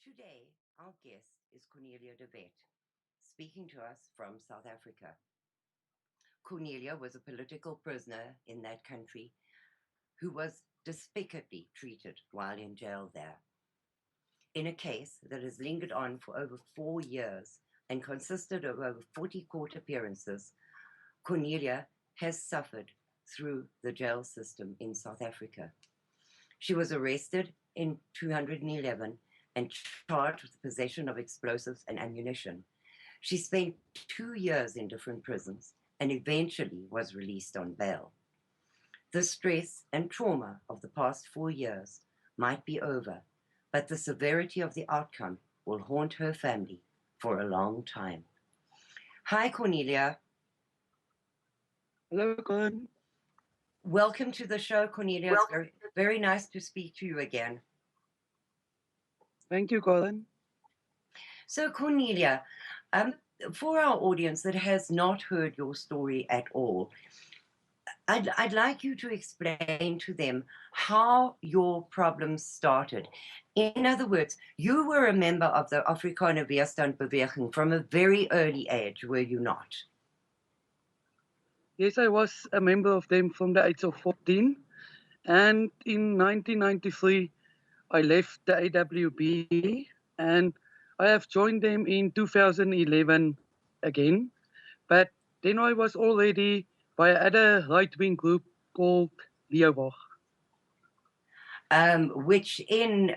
Today, our guest is Cornelia de Wet, speaking to us from South Africa. Cornelia was a political prisoner in that country who was despicably treated while in jail there. In a case that has lingered on for over 4 years and consisted of over 40 court appearances, Cornelia has suffered through the jail system in South Africa. She was arrested in 2011 and charged with possession of explosives and ammunition. She spent 2 years in different prisons and eventually was released on bail. The stress and trauma of the past 4 years might be over, but the severity of the outcome will haunt her family for a long time. Hi, Cornelia. Hello, Colin. Welcome to the show, Cornelia. It's very, very nice to speak to you again. Thank you, Colin. So, Cornelia, for our audience that has not heard your story at all, I'd like you to explain to them how your problems started. In other words, you were a member of the Afrikaner Weerstandbeweging from a very early age, were you not? Yes, I was a member of them from the age of 14. And in 1993, I left the AWB and I have joined them in 2011 again. But then I was already by another right-wing group called Leeuwag. Which in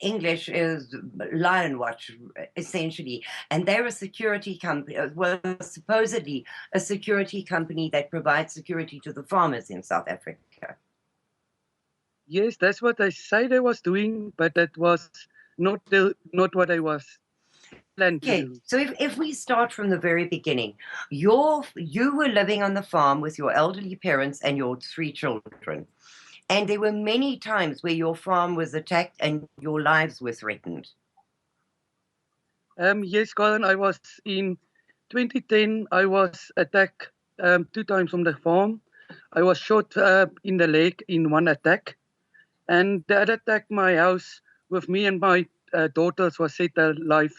English is Lion Watch, essentially. And they're a security company, well, supposedly a security company that provides security to the farmers in South Africa. Yes, that's what I say they was doing, but that was not what I was planned to Okay, do. so if we start from the very beginning, you were living on the farm with your elderly parents and your 3 children. And there were many times where your farm was attacked and your lives were threatened. Yes, Colin, I was in 2010. I was attacked 2 times on the farm. I was shot in the leg in one attack, and the other attack my house with me and my daughters was satellite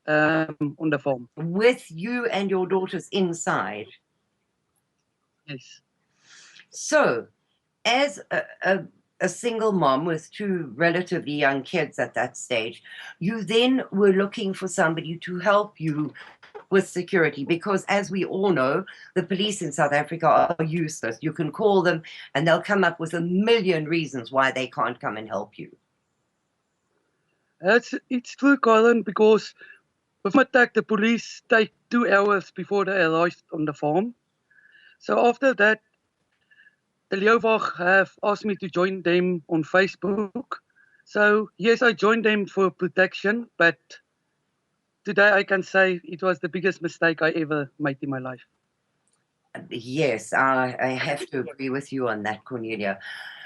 on the farm. With you and your daughters inside. Yes. So, as a single mom with 2 relatively young kids at that stage, you then were looking for somebody to help you with security because, as we all know, the police in South Africa are useless. You can call them and they'll come up with a million reasons why they can't come and help you. It's true, Colin, because with my attack, the police take 2 hours before they arrived on the farm. So after that, the Leeuwag have asked me to join them on Facebook. So yes, I joined them for protection, but today I can say it was the biggest mistake I ever made in my life. Yes, I have to agree with you on that, Cornelia.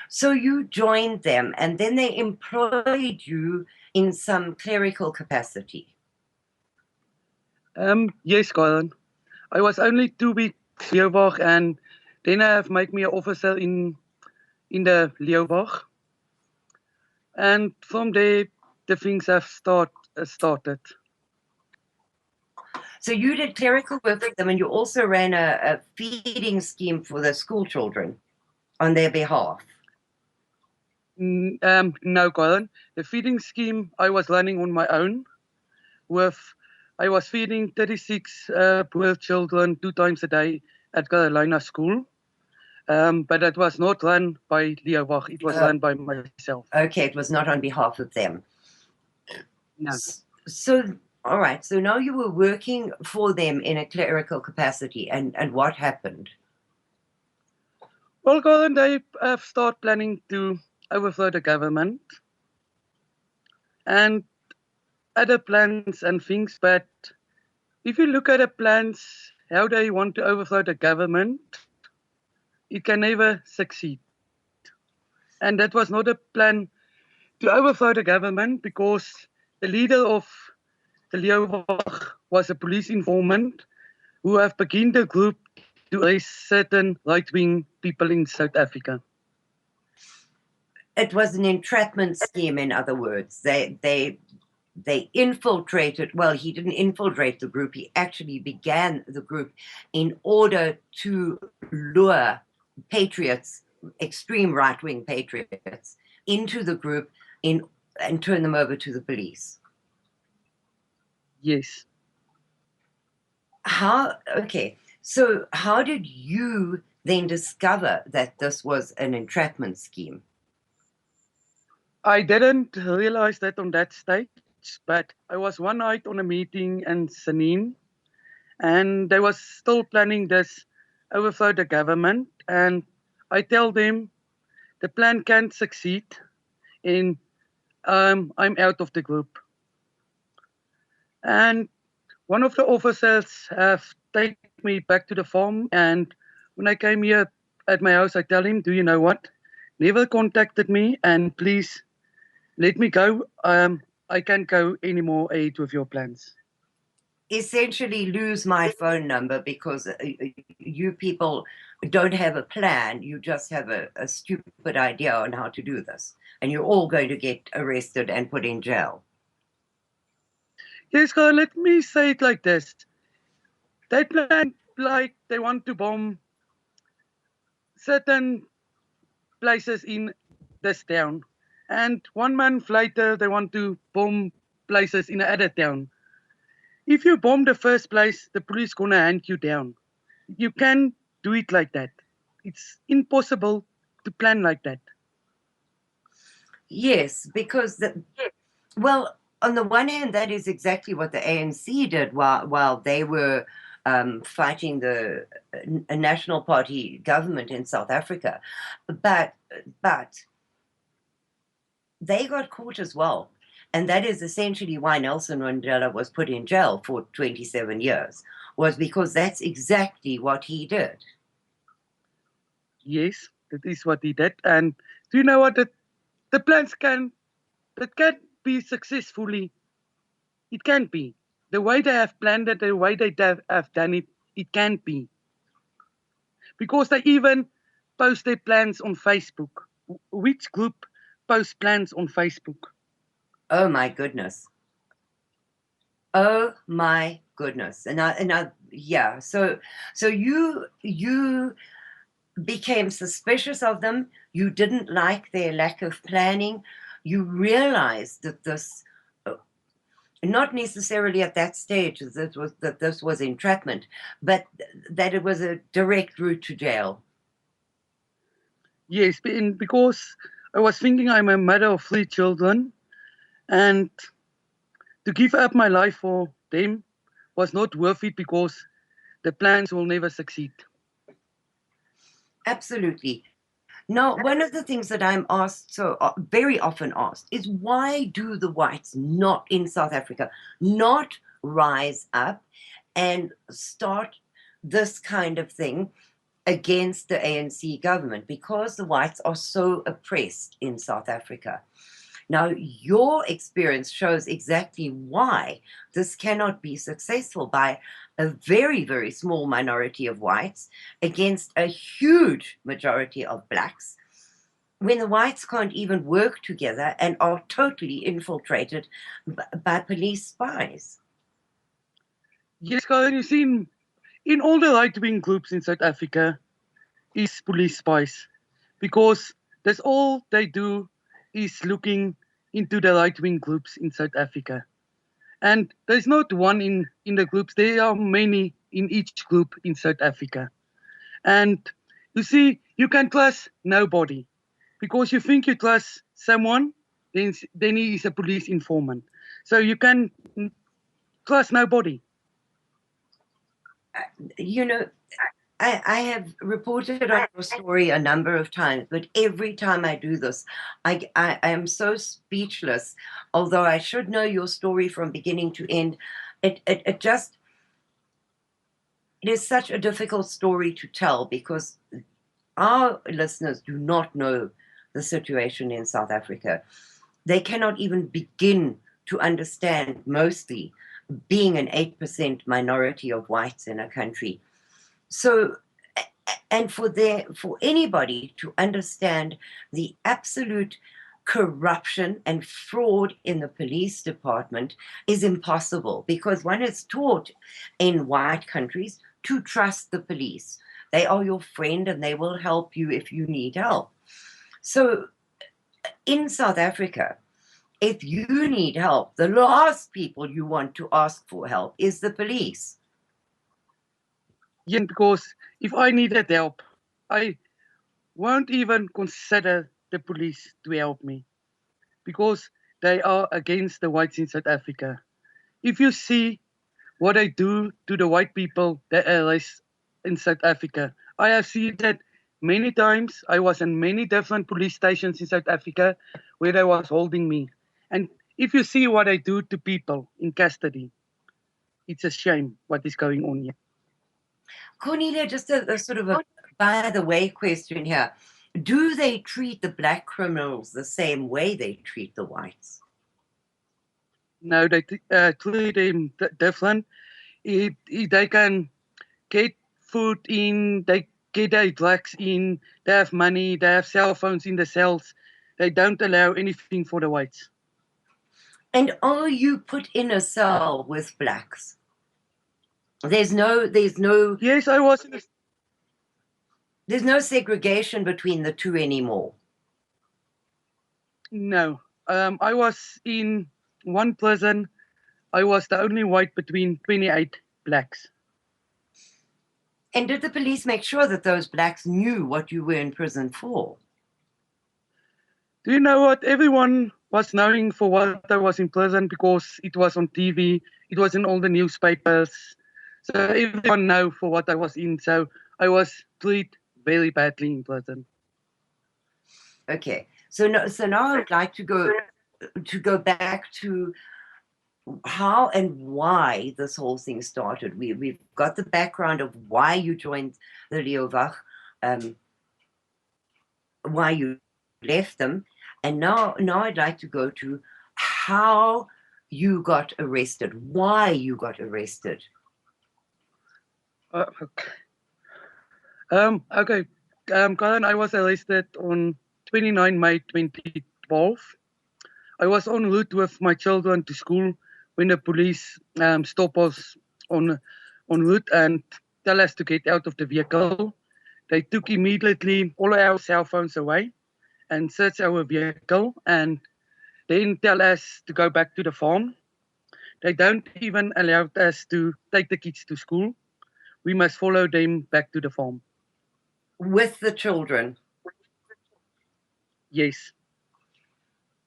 So you joined them and then they employed you in some clerical capacity. Yes, Colin. I was only 2 weeks Leeuwag, and then I have made me an officer in the Leeuwag. And from there, the things have started. So you did clerical work for them and you also ran a feeding scheme for the school children on their behalf. No, Colin. The feeding scheme I was running on my own. I was feeding 36 poor children 2 times a day at Carolina School. But it was not run by Leeuwag. It was run by myself. Okay, it was not on behalf of them. No. So, all right. So now you were working for them in a clerical capacity, and what happened? Well, Colin, they have started planning to overthrow the government and other plans and things. But if you look at the plans, how they want to overthrow the government, it can never succeed. And that was not a plan to overthrow the government because the leader of the Leeuwag was a police informant who have begun the group to arrest certain right-wing people in South Africa. It was an entrapment scheme, in other words. They infiltrated, well, he didn't infiltrate the group, he actually began the group in order to lure patriots, extreme right-wing patriots, into the group and turn them over to the police. Yes. So how did you then discover that this was an entrapment scheme? I didn't realize that on that stage, but I was one night on a meeting in Sanin, and they was still planning this overthrow the government, and I tell them the plan can't succeed, and I'm out of the group. And one of the officers have taken me back to the farm, and when I came here at my house, I tell him, do you know what? Never contacted me, and please let me go. I can't go anymore ahead with your plans. Essentially lose my phone number because you people don't have a plan. You just have a stupid idea on how to do this. And you're all going to get arrested and put in jail. Yes, girl, let me say it like this. They plan like they want to bomb certain places in this town. And 1 month later, they want to bomb places in another town. If you bomb the first place, the police gonna hunt you down. You can't do it like that. It's impossible to plan like that. Yes, because well, on the one hand, that is exactly what the ANC did while they were fighting the a National Party government in South Africa, but they got caught as well. And that is essentially why Nelson Mandela was put in jail for 27 years, was because that's exactly what he did. Yes, that is what he did. And do you know what? The plans can be successfully. It can't be. The way they have planned it, the way they have done it, it can't be. Because they even post their plans on Facebook. Which group posts plans on Facebook? Oh my goodness. Oh my goodness. Yeah. So you became suspicious of them. You didn't like their lack of planning. You realized that this, not necessarily at that stage, that this was entrapment, but that it was a direct route to jail. Yes, because I was thinking I'm a mother of 3 children, and to give up my life for them was not worth it because the plans will never succeed. Absolutely. Now, one of the things that I'm asked, so very often asked, is why do the whites not in South Africa not rise up and start this kind of thing against the ANC government? Because the whites are so oppressed in South Africa. Now, your experience shows exactly why this cannot be successful by a very, very small minority of whites against a huge majority of blacks, when the whites can't even work together and are totally infiltrated by police spies. Yes, Colin, you see, in all the right-wing groups in South Africa is police spies because that's all they do is looking into the right-wing groups in South Africa. And there's not one in the groups, there are many in each group in South Africa. And you see, you can trust nobody because you think you trust someone, then he is a police informant. So you can trust nobody. You know, I have reported on your story a number of times, but every time I do this, I am so speechless. Although I should know your story from beginning to end, it just, it is such a difficult story to tell because our listeners do not know the situation in South Africa. They cannot even begin to understand, mostly, being an 8% minority of whites in a country. So and for anybody to understand the absolute corruption and fraud in the police department is impossible, because one is taught in white countries to trust the police. They are your friend and they will help you if you need help. So in South Africa, if you need help, the last people you want to ask for help is the police. Yeah, because if I needed help, I won't even consider the police to help me because they are against the whites in South Africa. If you see what I do to the white people that are raised in South Africa, I have seen that many times. I was in many different police stations in South Africa where they was holding me. And if you see what I do to people in custody, it's a shame what is going on here. Cornelia, just a sort of a by the way question here. Do they treat the black criminals the same way they treat the whites? No, they treat them different. They can get food in, they get their drugs in, they have money, they have cell phones in the cells. They don't allow anything for the whites. And are you put in a cell with blacks? There's no Yes, I was in a, there's no segregation between the two anymore. no. I was in one prison. I was the only white between 28 blacks. And did the police make sure that those blacks knew what you were in prison for? Do you know what? Everyone was knowing for what I was in prison because it was on TV, it was in all the newspapers. So everyone know for what I was in. So I was treated very badly in prison. Okay, so now I'd like to go back to how and why this whole thing started. We've got the background of why you joined the Leeuwag, why you left them, and now I'd like to go to how you got arrested, why you got arrested. Okay. Okay. Colin, I was arrested on 29 May 2012. I was en route with my children to school when the police stopped us on route and tell us to get out of the vehicle. They took immediately all our cell phones away and searched our vehicle and then tell us to go back to the farm. They don't even allow us to take the kids to school. We must follow them back to the farm. With the children? Yes.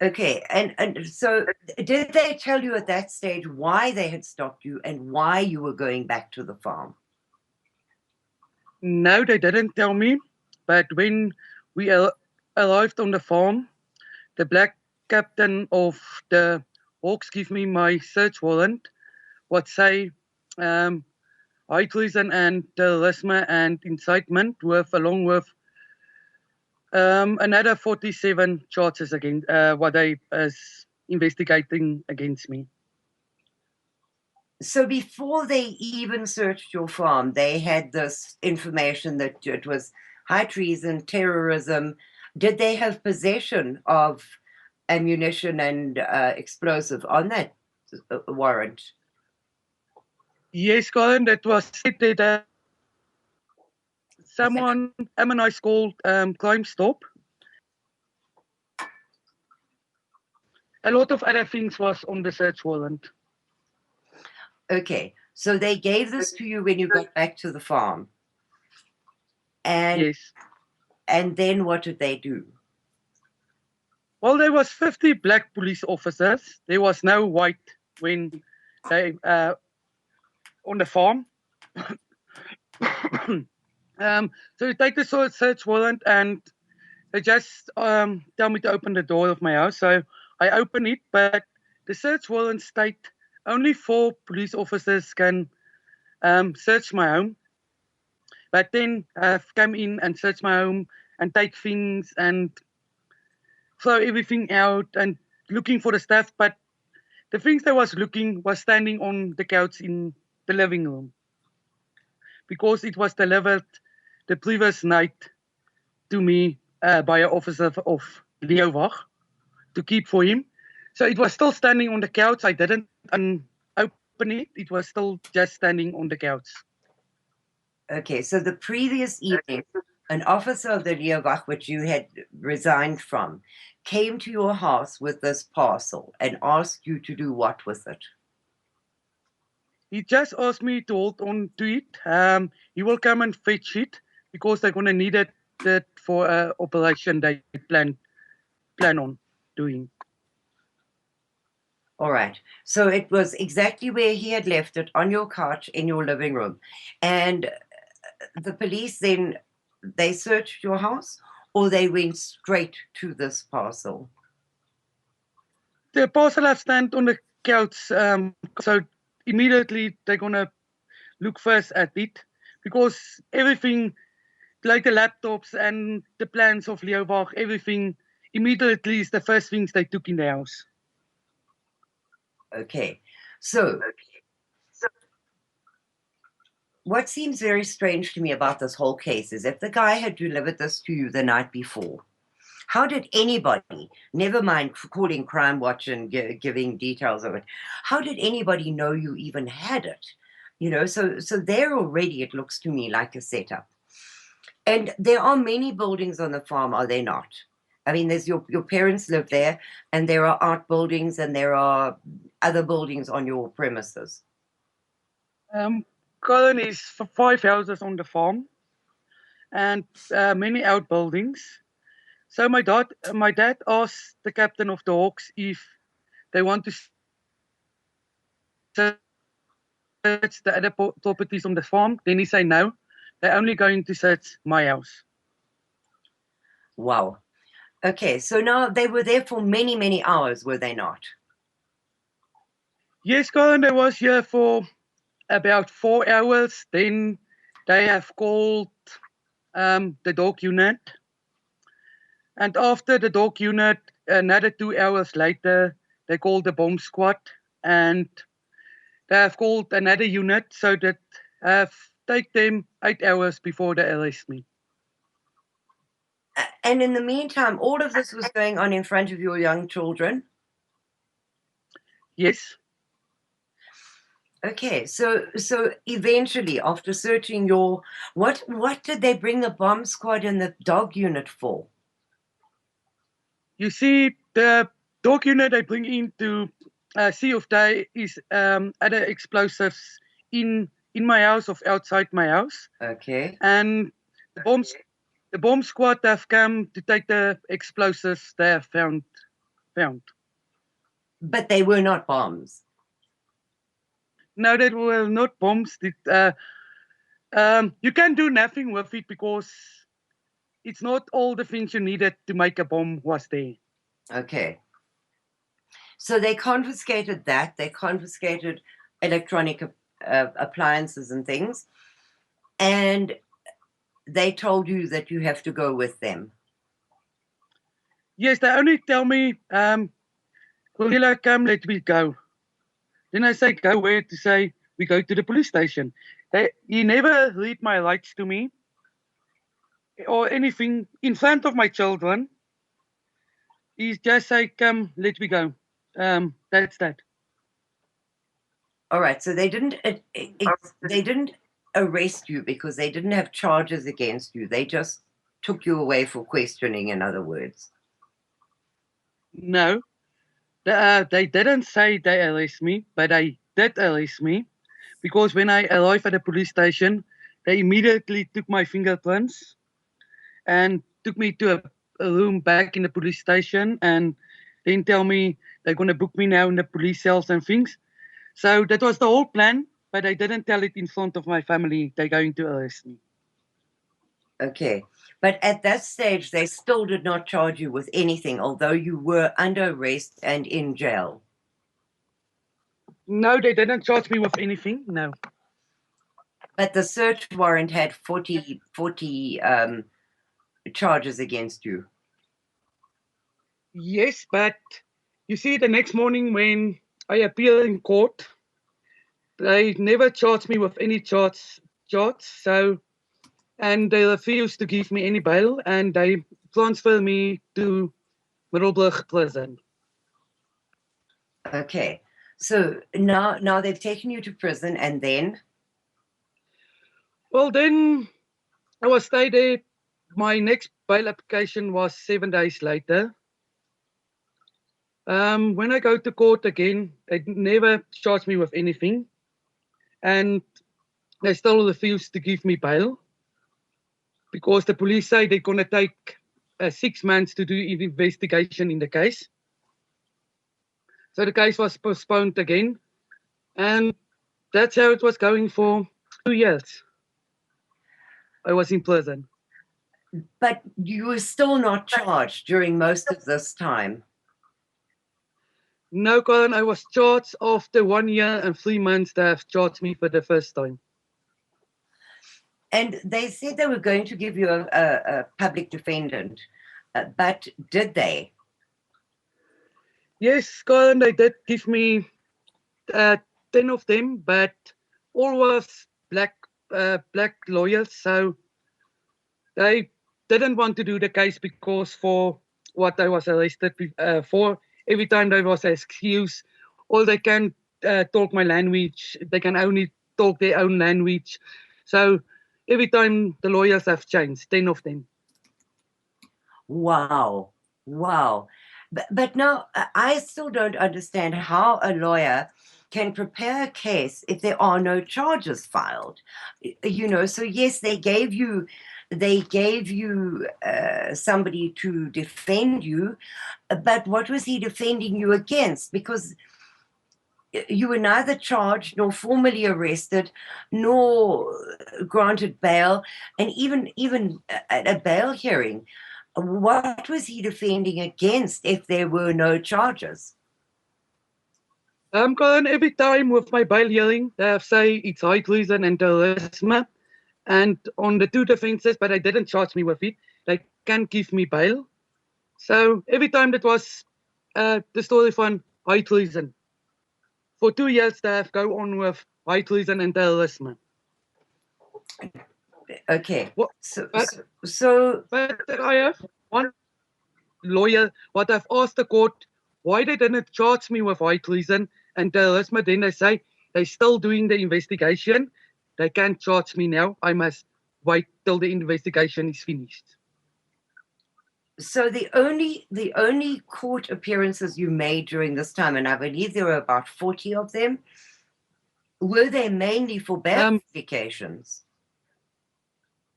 Okay, and so did they tell you at that stage why they had stopped you and why you were going back to the farm? No, they didn't tell me. But when we arrived on the farm, the black captain of the Hawks gave me my search warrant, what say high treason and terrorism and incitement, with along with another 47 charges against what they is investigating against me. So before they even searched your farm, they had this information that it was high treason, terrorism. Did they have possession of ammunition and explosive on that warrant? Yes, Colin, that was said that someone, MNI's called Crime Stop. A lot of other things was on the search warrant. Okay, so they gave this to you when you got back to the farm. And Yes. and then what did they do? Well, there was 50 black police officers. There was no white when they on the farm. So they take the search warrant and they just tell me to open the door of my house. So I open it, but the search warrant state only 4 police officers can search my home. But then I've come in and searched my home and take things and throw everything out and looking for the stuff. But the things I was looking was standing on the couch in the living room because it was delivered the previous night to me by an officer of Leeuwag to keep for him. So it was still standing on the couch. I didn't open it. It was still just standing on the couch. Okay, so the previous evening, an officer of the Leeuwag, which you had resigned from, came to your house with this parcel and asked you to do what with it? He just asked me to hold on to it. He will come and fetch it because they're going to need it for an operation they plan on doing. All right. So it was exactly where he had left it, on your couch in your living room. And the police then, they searched your house, or they went straight to this parcel? The parcel have stand on the couch, so immediately they're going to look first at it because everything, like the laptops and the plans of Leeuwag, everything immediately is the first things they took in the house. Okay. So what seems very strange to me about this whole case is if the guy had delivered this to you the night before, how did anybody, never mind calling Crime Watch and giving details of it, how did anybody know you even had it? So there already it looks to me like a setup. And there are many buildings on the farm, are there not? I mean, there's your parents live there, and there are outbuildings, and there are other buildings on your premises. Colin is 5 houses on the farm and many outbuildings. So my dad asked the captain of the Hawks if they want to search the other properties on the farm. Then he said no, they're only going to search my house. Wow. Okay, so now they were there for many, many hours, were they not? Yes, Colin, they was here for about 4 hours. Then they have called the dog unit. And after the dog unit, another 2 hours later, they called the bomb squad. And they have called another unit, so that have take them 8 hours before they arrest me. And in the meantime, all of this was going on in front of your young children? Yes. Okay, so eventually, after searching your, what did they bring the bomb squad and the dog unit for? You see, the dog unit they bring in to see if there is other explosives in my house or outside my house. Okay. And the bomb squad have come to take the explosives they have found. But they were not bombs. No, they were not bombs. You can do nothing with it because it's not all the things you needed to make a bomb was there. Okay. So they confiscated that. They confiscated electronic appliances and things. And they told you that you have to go with them. Yes, they only tell me, Cornelia, come, let me go. Then I say, go where? To say, we go to the police station. He never read my rights to me or anything in front of my children. He just say, come, let me go. That's that. All right. So they didn't arrest you because they didn't have charges against you. They just took you away for questioning, in other words. No. They didn't say they arrest me, but they did arrest me because when I arrived at the police station, they immediately took my fingerprints and took me to a room back in the police station and then tell me they're going to book me now in the police cells and things. So that was the whole plan, but they didn't tell it in front of my family they're going to arrest me. Okay. But at that stage, they still did not charge you with anything, although you were under arrest and in jail. No, they didn't charge me with anything, no. But the search warrant had 40 charges against you. Yes, but you see, the next morning when I appear in court, they never charged me with any charge. So and they refused to give me any bail, and they transferred me to Middelburg prison. Okay. So now they've taken you to prison, and then? Well, then I was stayed there. My next bail application was 7 days later. When I go to court again, they never charged me with anything, and they still refused to give me bail because the police say they're going to take 6 months to do an investigation in the case. So the case was postponed again, and that's how it was going for 2 years. I was in prison. But you were still not charged during most of this time. No, Colin, I was charged after 1 year and 3 months. They have charged me for the first time. And they said they were going to give you a public defendant, but did they? Yes, Colin, they did give me 10 of them, but all was black lawyers. So they didn't want to do the case because for what I was arrested for, every time there was an excuse, or they can talk my language, they can only talk their own language. So every time the lawyers have changed, 10 of them. Wow. But now I still don't understand how a lawyer can prepare a case if there are no charges filed. So yes, they gave you somebody to defend you, but what was he defending you against? Because you were neither charged nor formally arrested nor granted bail, and even at a bail hearing, what was he defending against if there were no charges? Colin, every time with my bail hearing, they have say it's high treason and terrorism, and on the 2 defenses, but they didn't charge me with it. They can't give me bail. So every time that was the story from high treason. For 2 years, they have go on with high treason and terrorism. Okay. What, but I have one lawyer, what I've asked the court, why they didn't charge me with high treason and terrorism. Then they say they're still doing the investigation. They can't charge me now. I must wait till the investigation is finished. So the only court appearances you made during this time, and I believe there were about 40 of them, were they mainly for bail applications?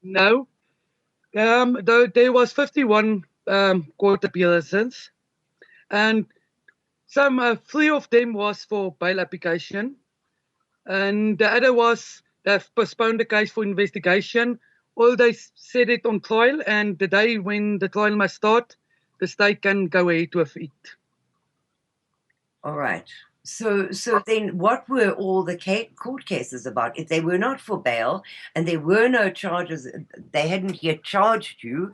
No. There was 51 court appearances, and some 3 of them was for bail application, and the other was they've postponed the case for investigation, or they set it on trial, and the day when the trial must start, the state can go ahead with it. All right. So then what were all the court cases about? If they were not for bail and there were no charges, they hadn't yet charged you,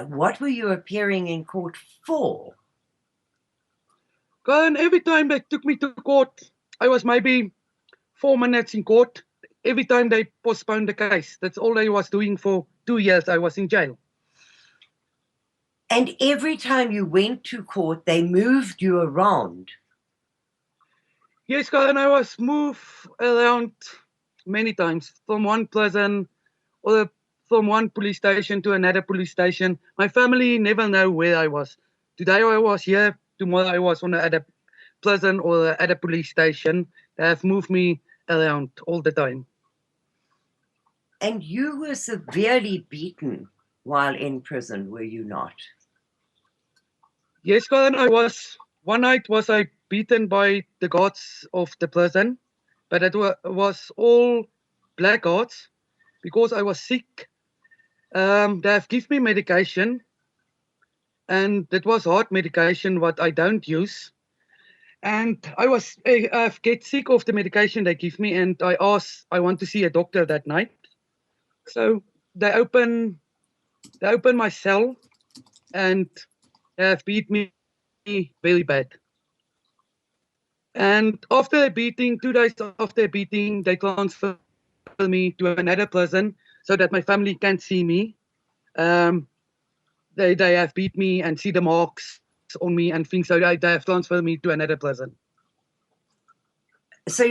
what were you appearing in court for? And every time they took me to court, I was maybe 4 minutes in court. Every time they postponed the case. That's all I was doing for 2 years. I was in jail. And every time you went to court, they moved you around? Yes, and I was moved around many times from one prison or from one police station to another police station. My family never know where I was. Today I was here, tomorrow I was on at a prison or at a police station. They have moved me around all the time. And you were severely beaten while in prison, were you not? Yes, Colin, I was. One night was I beaten by the guards of the prison, but it was all black guards because I was sick. They have given me medication, and that was hard medication what I don't use. And I get sick of the medication they give me, and I want to see a doctor that night. So they open my cell, and they have beat me very bad. And after a beating, 2 days after a beating, they transfer me to another prison. so that my family can't see me. Um, they have beat me and see the marks on me and things, so they have transferred me to another prison. So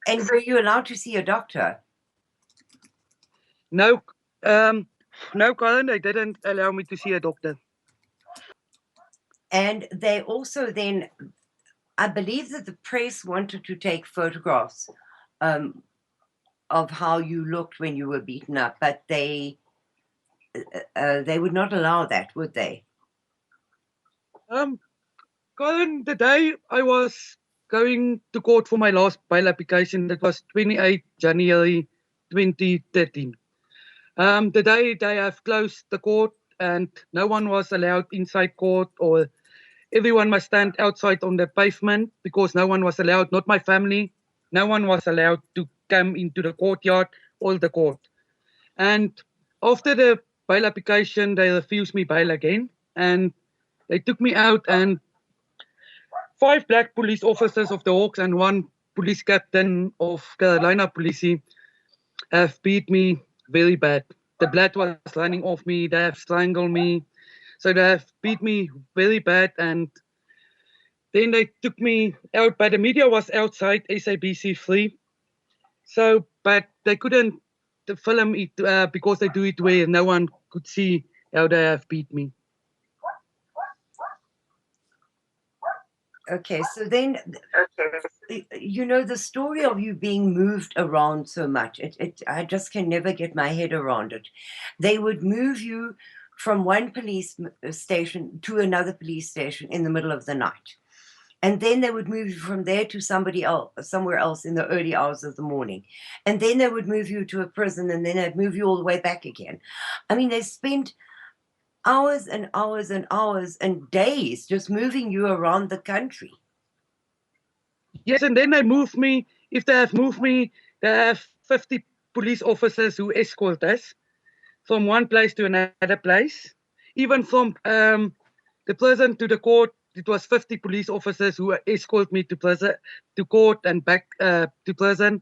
and were you allowed to see a doctor? No, um, no, Colin, they didn't allow me to see a doctor. And they also then, I believe that the press wanted to take photographs of how you looked when you were beaten up, but they would not allow that, would they? Colin, the day I was going to court for my last bail application, that was 28 January 2013. The day they have closed the court and no one was allowed inside court, or everyone must stand outside on the pavement because no one was allowed, not my family, no one was allowed to come into the courtyard or the court. And after the bail application, they refused me bail again and they took me out, and 5 black police officers of the Hawks and 1 police captain of Carolina Police have beat me very bad. The blood was running off me. They have strangled me. So they have beat me very bad. And then they took me out. But the media was outside SABC3. So, but they couldn't film it because they do it where no one could see how they have beat me. Okay, so then, you know, the story of you being moved around so much, I just can never get my head around it. They would move you from one police station to another police station in the middle of the night. And then they would move you from there to somewhere else in the early hours of the morning. And then they would move you to a prison, and then they'd move you all the way back again. I mean, they spent hours and hours and hours and days just moving you around the country. Yes, and then they move me. If they have moved me, they have 50 police officers who escort us from one place to another place. Even from the prison to the court, it was 50 police officers who escort me to prison, to court and back to prison.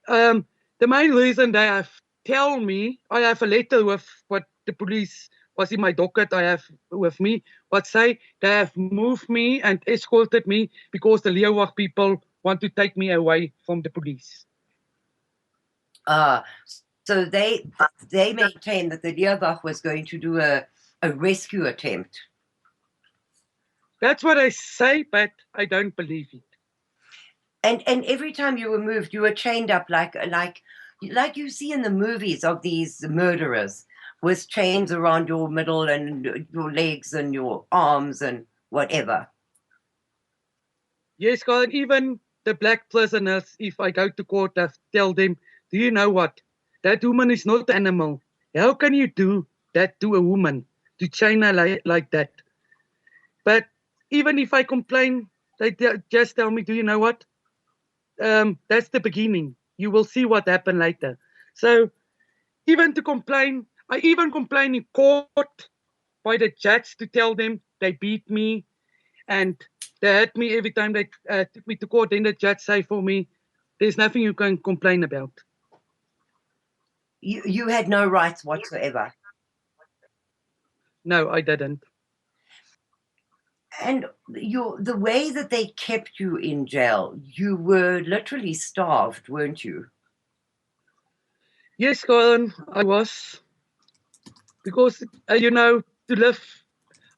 The main reason they have tell me, I have a letter with what the police was in my docket I have with me, but say they have moved me and escorted me because the Leeuwag people want to take me away from the police. So they maintained that the Leeuwag was going to do a rescue attempt. That's what I say, but I don't believe it. And every time you were moved, you were chained up like you see in the movies of these murderers, with chains around your middle and your legs and your arms and whatever. Yes, God, even the black prisoners, if I go to court, I tell them, do you know what? That woman is not an animal. How can you do that to a woman, to chain her like that? But even if I complain, they just tell me, do you know what? That's the beginning. You will see what happened later. So even to complain, I even complain in court by the judge to tell them they beat me and they hurt me every time they took me to court. Then the judge say for me, there's nothing you can complain about. You had no rights whatsoever. No, I didn't. And the way that they kept you in jail, you were literally starved, weren't you? Yes, Colin, I was. Because, to live,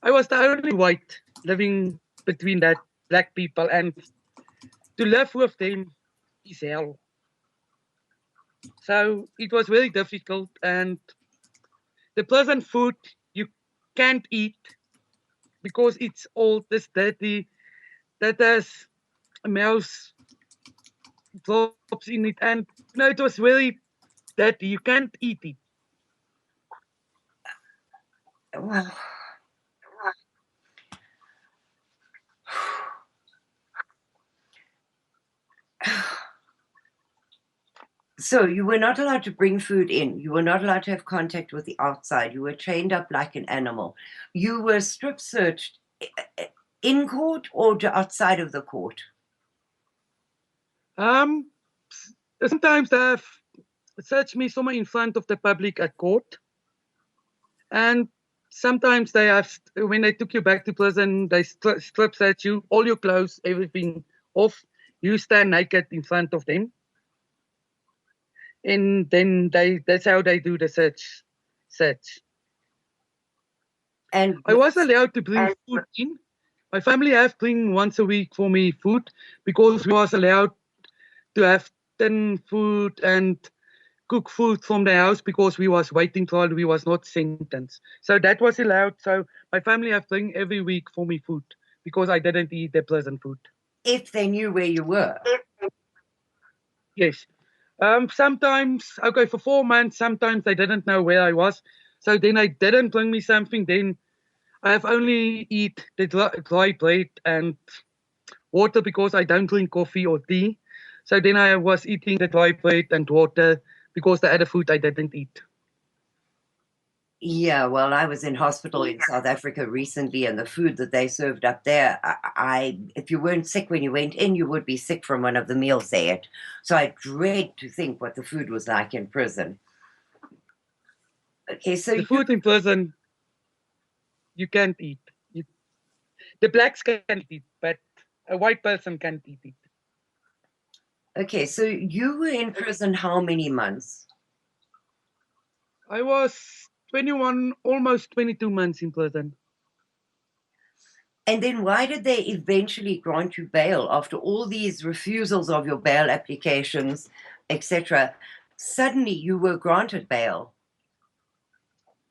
I was the only white living between that black people, and to live with them is hell. So it was very difficult, and the pleasant food you can't eat because it's all this dirty, that has a mouse drops in it, and it was very dirty. You can't eat it. Well, so you were not allowed to bring food in. You were not allowed to have contact with the outside. You were chained up like an animal. You were strip searched in court or outside of the court? Sometimes they have search me somewhere in front of the public at court. And sometimes they have, when they took you back to prison, they strip search you, all your clothes, everything off. You stand naked in front of them. And then that's how they do the search. And I was allowed to bring food in. My family have bring once a week for me food because we was allowed to have tin food and cook food from the house because we was waiting trial, we was not sentenced. So that was allowed. So my family have bring every week for me food because I didn't eat the prison food. if they knew where you were. Yes. Sometimes, okay, for 4 months, sometimes they didn't know where I was. So then I didn't bring me something. Then I have only eat the dry bread and water because I don't drink coffee or tea. So then I was eating the dry bread and water because the other food I didn't eat. Yeah, well, I was in hospital in South Africa recently, and the food that they served up there, if you weren't sick when you went in, you would be sick from one of the meals they ate. So I dread to think what the food was like in prison. Okay, so The food in prison you can't eat. You, the blacks can eat, but a white person can't eat it. okay, so you were in prison how many months? I was 21, almost 22 months in prison. And then why did they eventually grant you bail after all these refusals of your bail applications, etc.? Suddenly you were granted bail.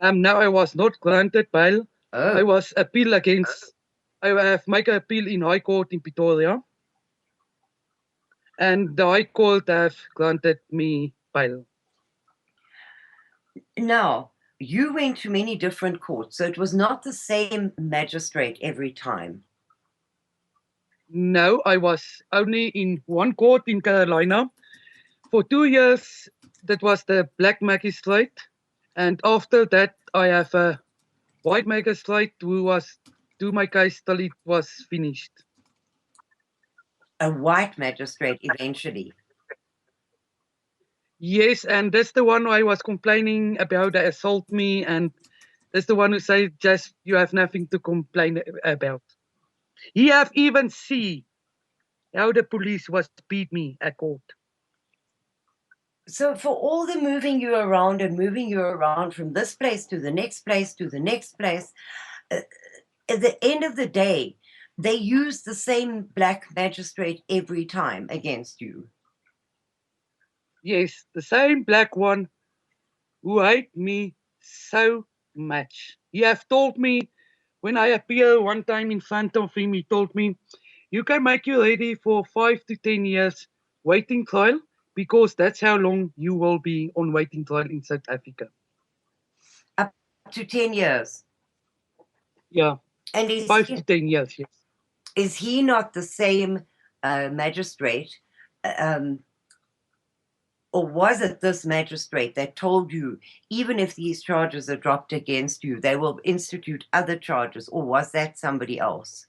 Now I was not granted bail. I Oh, was appeal against. I have make an appeal in High Court in Pretoria, and the High Court have granted me bail. now you went to many different courts, so it was not the same magistrate every time. No, I was only in one court in Carolina for 2 years. That was the black magistrate, and after that, I have a white magistrate who was do my case till it was finished. A white magistrate eventually. Yes, and that's the one I was complaining about. They assault me, and that's the one who said, "Just you have nothing to complain about." He have even see how the police was beat me at court. So for all the moving you around and moving you around from this place to the next place to the next place, at the end of the day, they use the same black magistrate every time against you. Yes, the same black one who hate me so much. He have told me when I appear one time in front of him, he told me, "You can make you ready for 5 to 10 years waiting trial because that's how long you will be on waiting trial in South Africa." Up to 10 years. Yeah, And 5 to 10 years, yes. is he not the same magistrate? Um, or was it this magistrate that told you, even if these charges are dropped against you, they will institute other charges? Or was that somebody else?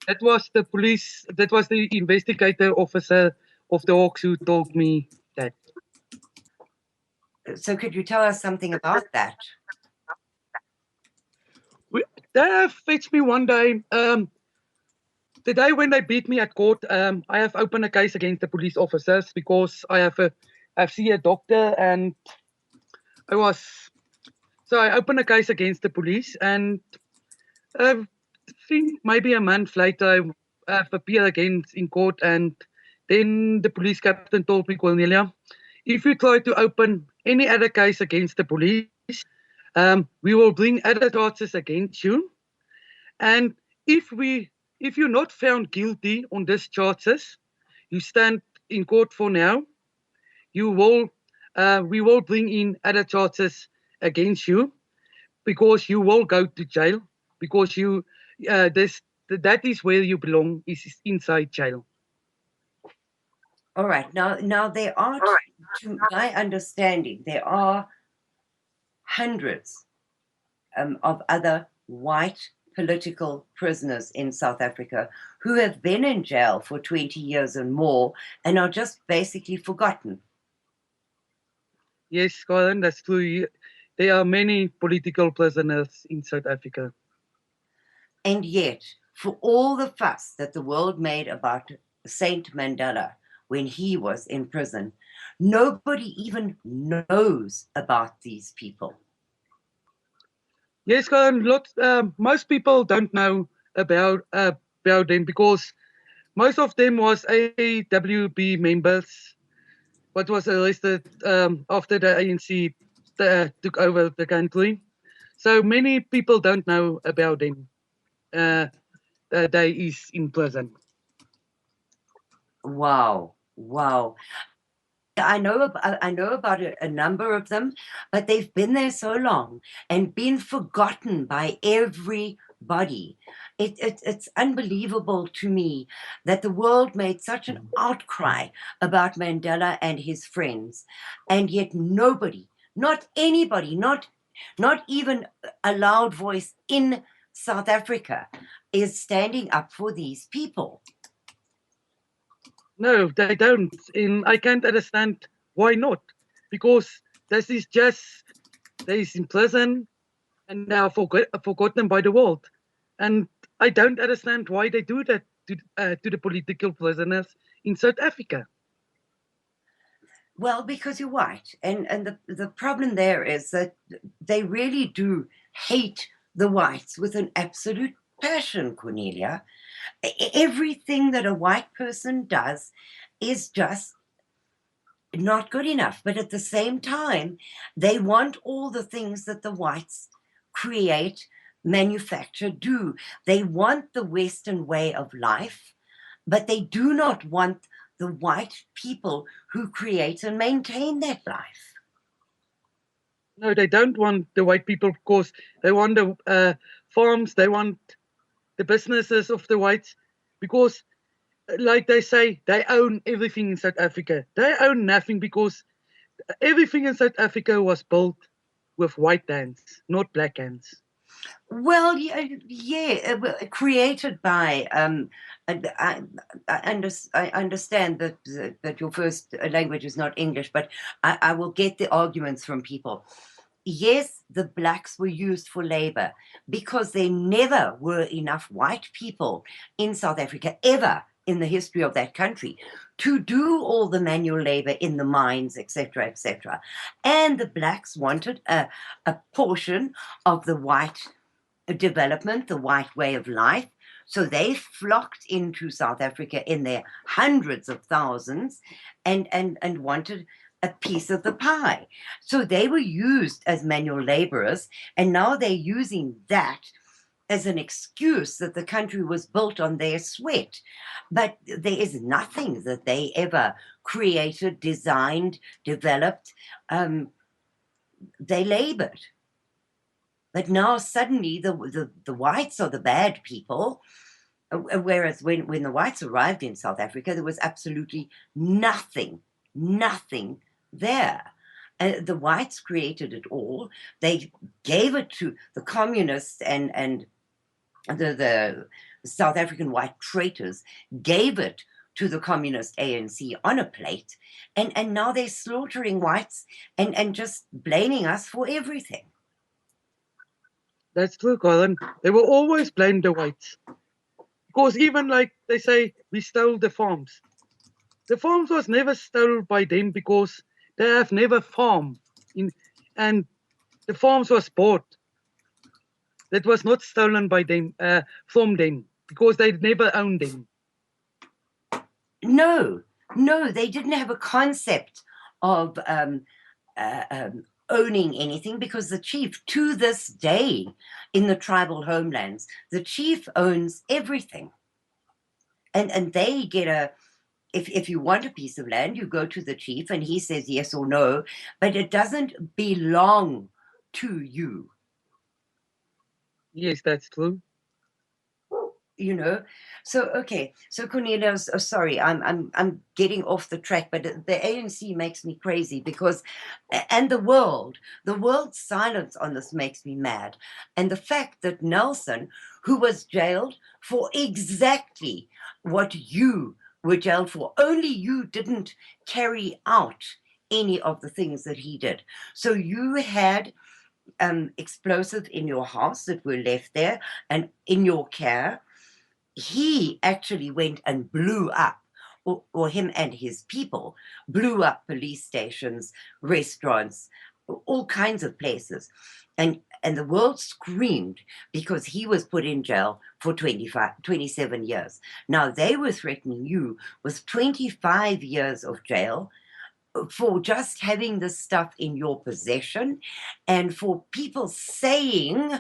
That was the police, that was the investigator officer of the Hawks who told me that. So could you tell us something about that? They have fetched me one day. The day when they beat me at court, I have opened a case against the police officers because I've seen a doctor and I was so I opened a case against the police and I think maybe a month later I have appeared again in court and then the police captain told me, "Cornelia, if you try to open any other case against the police, we will bring other charges against you. And if we if you're not found guilty on these charges, you stand in court for now. You will we will bring in other charges against you because you will go to jail because you this that is where you belong is inside jail." All right. Now there are, to my understanding, there are hundreds of other white political prisoners in South Africa who have been in jail for 20 years and more and are just basically forgotten. Yes, Colin, that's true. There are many political prisoners in South Africa. And yet, for all the fuss that the world made about Saint Mandela when he was in prison, nobody even knows about these people. Yes, Colin, most people don't know about them because most of them was AWB members, what was arrested after the ANC took over the country. So many people don't know about them. Uh, they is in prison. Wow, wow. I know about a number of them, but they've been there so long and been forgotten by everybody. It's unbelievable to me that the world made such an outcry about Mandela and his friends, and yet nobody, not anybody, not even a loud voice in South Africa is standing up for these people. No, they don't. And I can't understand why not. Because this is just, they is in prison and they are forgotten by the world. And I don't understand why they do that to the political prisoners in South Africa. Well, because you're white. And the problem there is that they really do hate the whites with an absolute passion, Cornelia. Everything that a white person does is just not good enough. But at the same time, they want all the things that the whites create, manufacture, do. They want the Western way of life, but they do not want the white people who create and maintain that life. No, they don't want the white people, of course. They want the farms, they want the businesses of the whites because, like they say, they own everything in South Africa. They own nothing because everything in South Africa was built with white hands, not black hands. Well, yeah, created by. I understand that your first language is not English, but I will get the arguments from people. Yes, the blacks were used for labor because there never were enough white people in South Africa ever in the history of that country to do all the manual labor in the mines, etc., etc. And the blacks wanted a portion of the white development, the white way of life. So they flocked into South Africa in their hundreds of thousands and wanted a piece of the pie. So they were used as manual laborers, and now they're using that as an excuse that the country was built on their sweat. But there is nothing that they ever created, designed, developed. They labored. But now suddenly the whites are the bad people, whereas when the whites arrived in South Africa, there was absolutely nothing there. The whites created it all. They gave it to the communists and the South African white traitors gave it to the communist ANC on a plate, and now they're slaughtering whites and just blaming us for everything. That's true, Colin. They will always blame the whites. Because even like they say, we stole the farms. The farms was never stolen by them because they have never farmed in, and the farms was bought. That was not stolen by them, from them, because they never owned them. No, they didn't have a concept of owning anything because the chief, to this day, in the tribal homelands, the chief owns everything. And they get if you want a piece of land, you go to the chief and he says yes or no, but it doesn't belong to you. Yes, that's true. So okay, so Cornelia, sorry, I'm getting off the track, but the ANC makes me crazy because, and the world's silence on this makes me mad, and the fact that Nelson, who was jailed for exactly what you were jailed for, only you didn't carry out any of the things that he did. So you had explosive in your house that were left there and in your care. He actually went and blew up, or him and his people blew up police stations, restaurants, all kinds of places. And the world screamed because he was put in jail for 27 years. Now they were threatening you with 25 years of jail for just having this stuff in your possession, and for people saying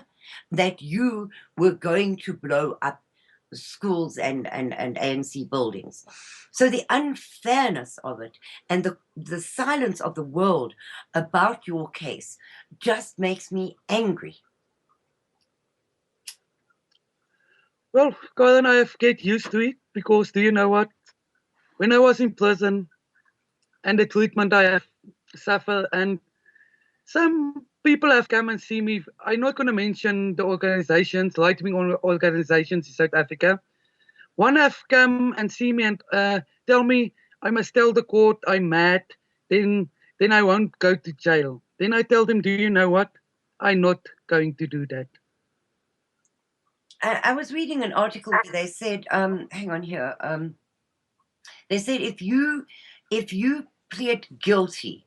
that you were going to blow up schools and ANC buildings. So the unfairness of it and the silence of the world about your case just makes me angry. Well, Colin, I have get used to it because do you know what? When I was in prison and the treatment I have suffered, and some people have come and see me. I'm not going to mention the organizations, right-wing organizations in South Africa. One have come and see me and tell me I must tell the court I'm mad. Then I won't go to jail. Then I tell them, do you know what? I'm not going to do that. I was reading an article where they said, hang on here. They said if you plead guilty,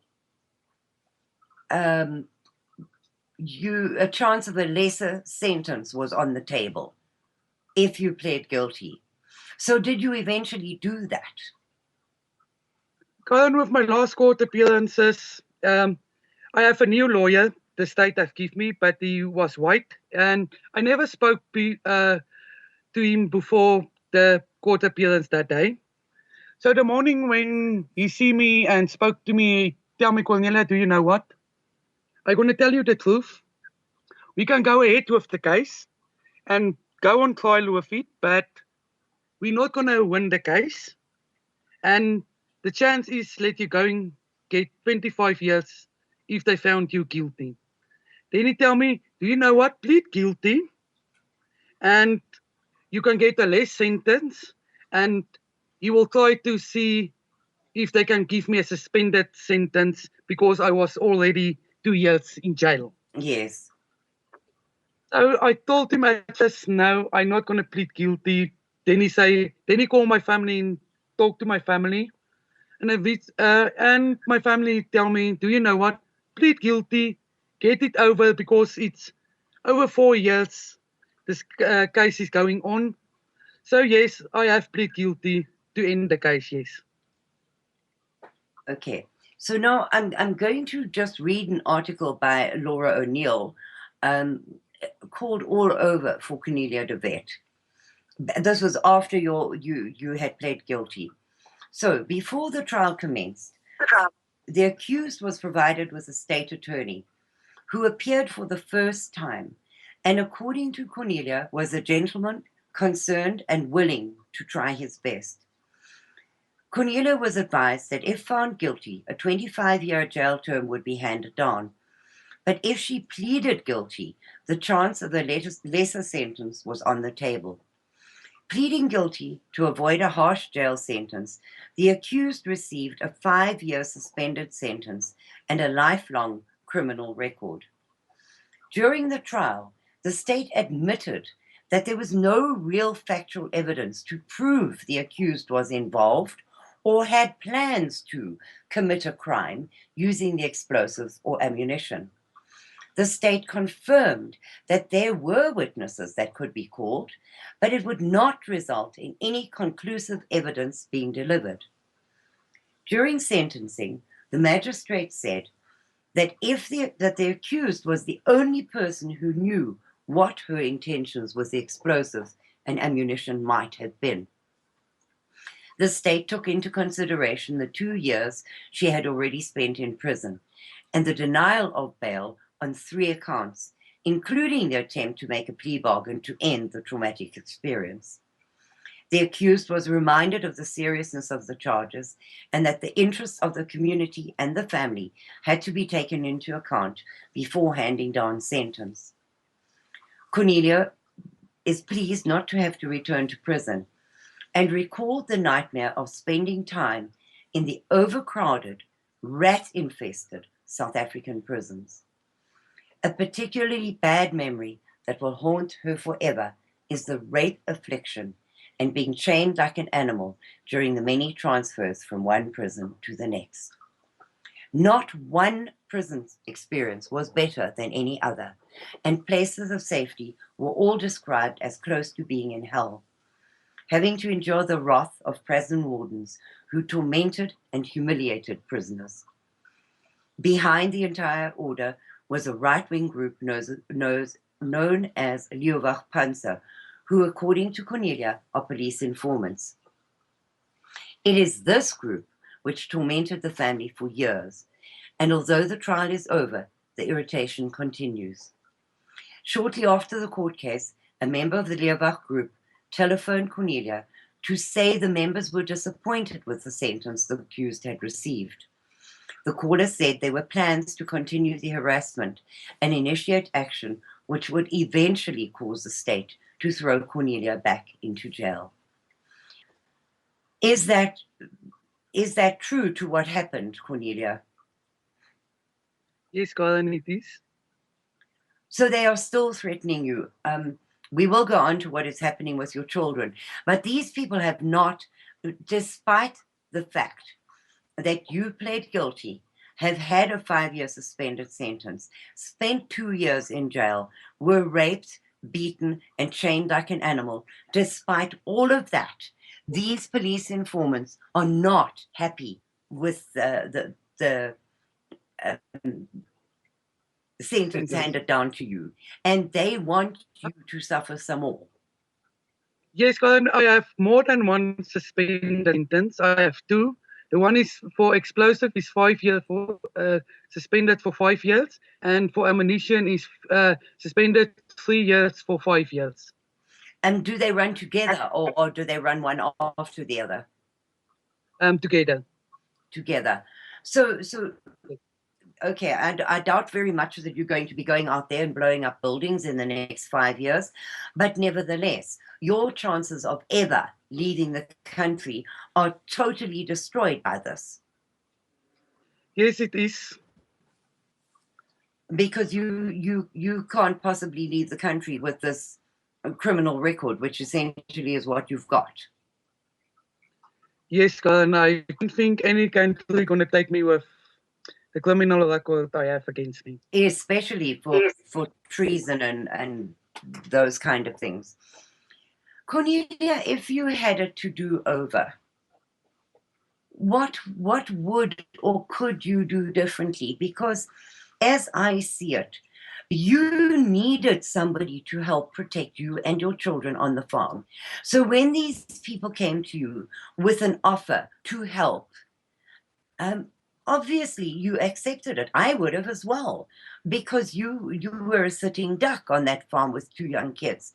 a chance of a lesser sentence was on the table if you pled guilty. So did you eventually do that? Going with my last court appearances, I have a new lawyer, the state have given me, but he was white, and I never spoke to him before the court appearance that day. So the morning when he see me and spoke to me, tell me, Cornelia, do you know what? I'm going to tell you the truth. We can go ahead with the case and go on trial with it, but we're not going to win the case. And the chance is let you go and get 25 years if they found you guilty. Then he tell me, do you know what? Plead guilty and you can get a less sentence, and he will try to see if they can give me a suspended sentence because I was already 2 years in jail. Yes. So I told him at first, no, I'm not going to plead guilty. Then he called my family and talked to my family. And my family tell me, do you know what? Plead guilty, get it over because it's over 4 years this case is going on. So yes, I have plead guilty to end the case, yes. Okay. So now I'm going to just read an article by Laura O'Neill called All Over for Cornelia de Wet. This was after you had pled guilty. So before the trial commenced, the accused was provided with a state attorney who appeared for the first time, and according to Cornelia, was a gentleman, concerned and willing to try his best. Cornelia was advised that if found guilty, a 25-year jail term would be handed down. But if she pleaded guilty, the chance of a lesser sentence was on the table. Pleading guilty to avoid a harsh jail sentence, the accused received a 5-year suspended sentence and a lifelong criminal record. During the trial, the state admitted that there was no real factual evidence to prove the accused was involved or had plans to commit a crime using the explosives or ammunition. The state confirmed that there were witnesses that could be called, but it would not result in any conclusive evidence being delivered. During sentencing, the magistrate said that the accused was the only person who knew what her intentions with the explosives and ammunition might have been. The state took into consideration the 2 years she had already spent in prison and the denial of bail on 3 accounts, including the attempt to make a plea bargain to end the traumatic experience. The accused was reminded of the seriousness of the charges and that the interests of the community and the family had to be taken into account before handing down sentence. Cornelia is pleased not to have to return to prison and recalled the nightmare of spending time in the overcrowded, rat-infested South African prisons. A particularly bad memory that will haunt her forever is the rape affliction and being chained like an animal during the many transfers from one prison to the next. Not one prison experience was better than any other, and places of safety were all described as close to being in hell, having to endure the wrath of prison wardens who tormented and humiliated prisoners. Behind the entire order was a right-wing group known as Leeuwach Panzer, who, according to Cornelia, are police informants. It is this group which tormented the family for years, and although the trial is over, the irritation continues. Shortly after the court case, a member of the Leeuwach group telephoned Cornelia to say the members were disappointed with the sentence the accused had received. The caller said there were plans to continue the harassment and initiate action which would eventually cause the state to throw Cornelia back into jail. Is that true to what happened, Cornelia? Yes, Colin, it is. So they are still threatening you. We will go on to what is happening with your children. But these people have not, despite the fact that you pled guilty, have had a 5-year suspended sentence, spent 2 years in jail, were raped, beaten, and chained like an animal. Despite all of that, these police informants are not happy with the sentence handed down to you, and they want you to suffer some more. Yes, Colin, I have more than one suspended sentence. I have two. The one is for explosive is 5 years for suspended for 5 years, and for ammunition is suspended 3 years for 5 years. And do they run together, or do they run one after the other? Together. Together. So okay, I doubt very much that you're going to be going out there and blowing up buildings in the next 5 years, but nevertheless, your chances of ever leaving the country are totally destroyed by this. Yes, it is. Because you can't possibly leave the country with this criminal record, which essentially is what you've got. Yes, Colin, I don't think any country going to take me with the criminal record I have against me. Especially for treason and those kind of things. Cornelia, if you had it to do over, what would or could you do differently? Because as I see it, you needed somebody to help protect you and your children on the farm. So when these people came to you with an offer to help, obviously you accepted it. I would have as well, because you were a sitting duck on that farm with 2 young kids.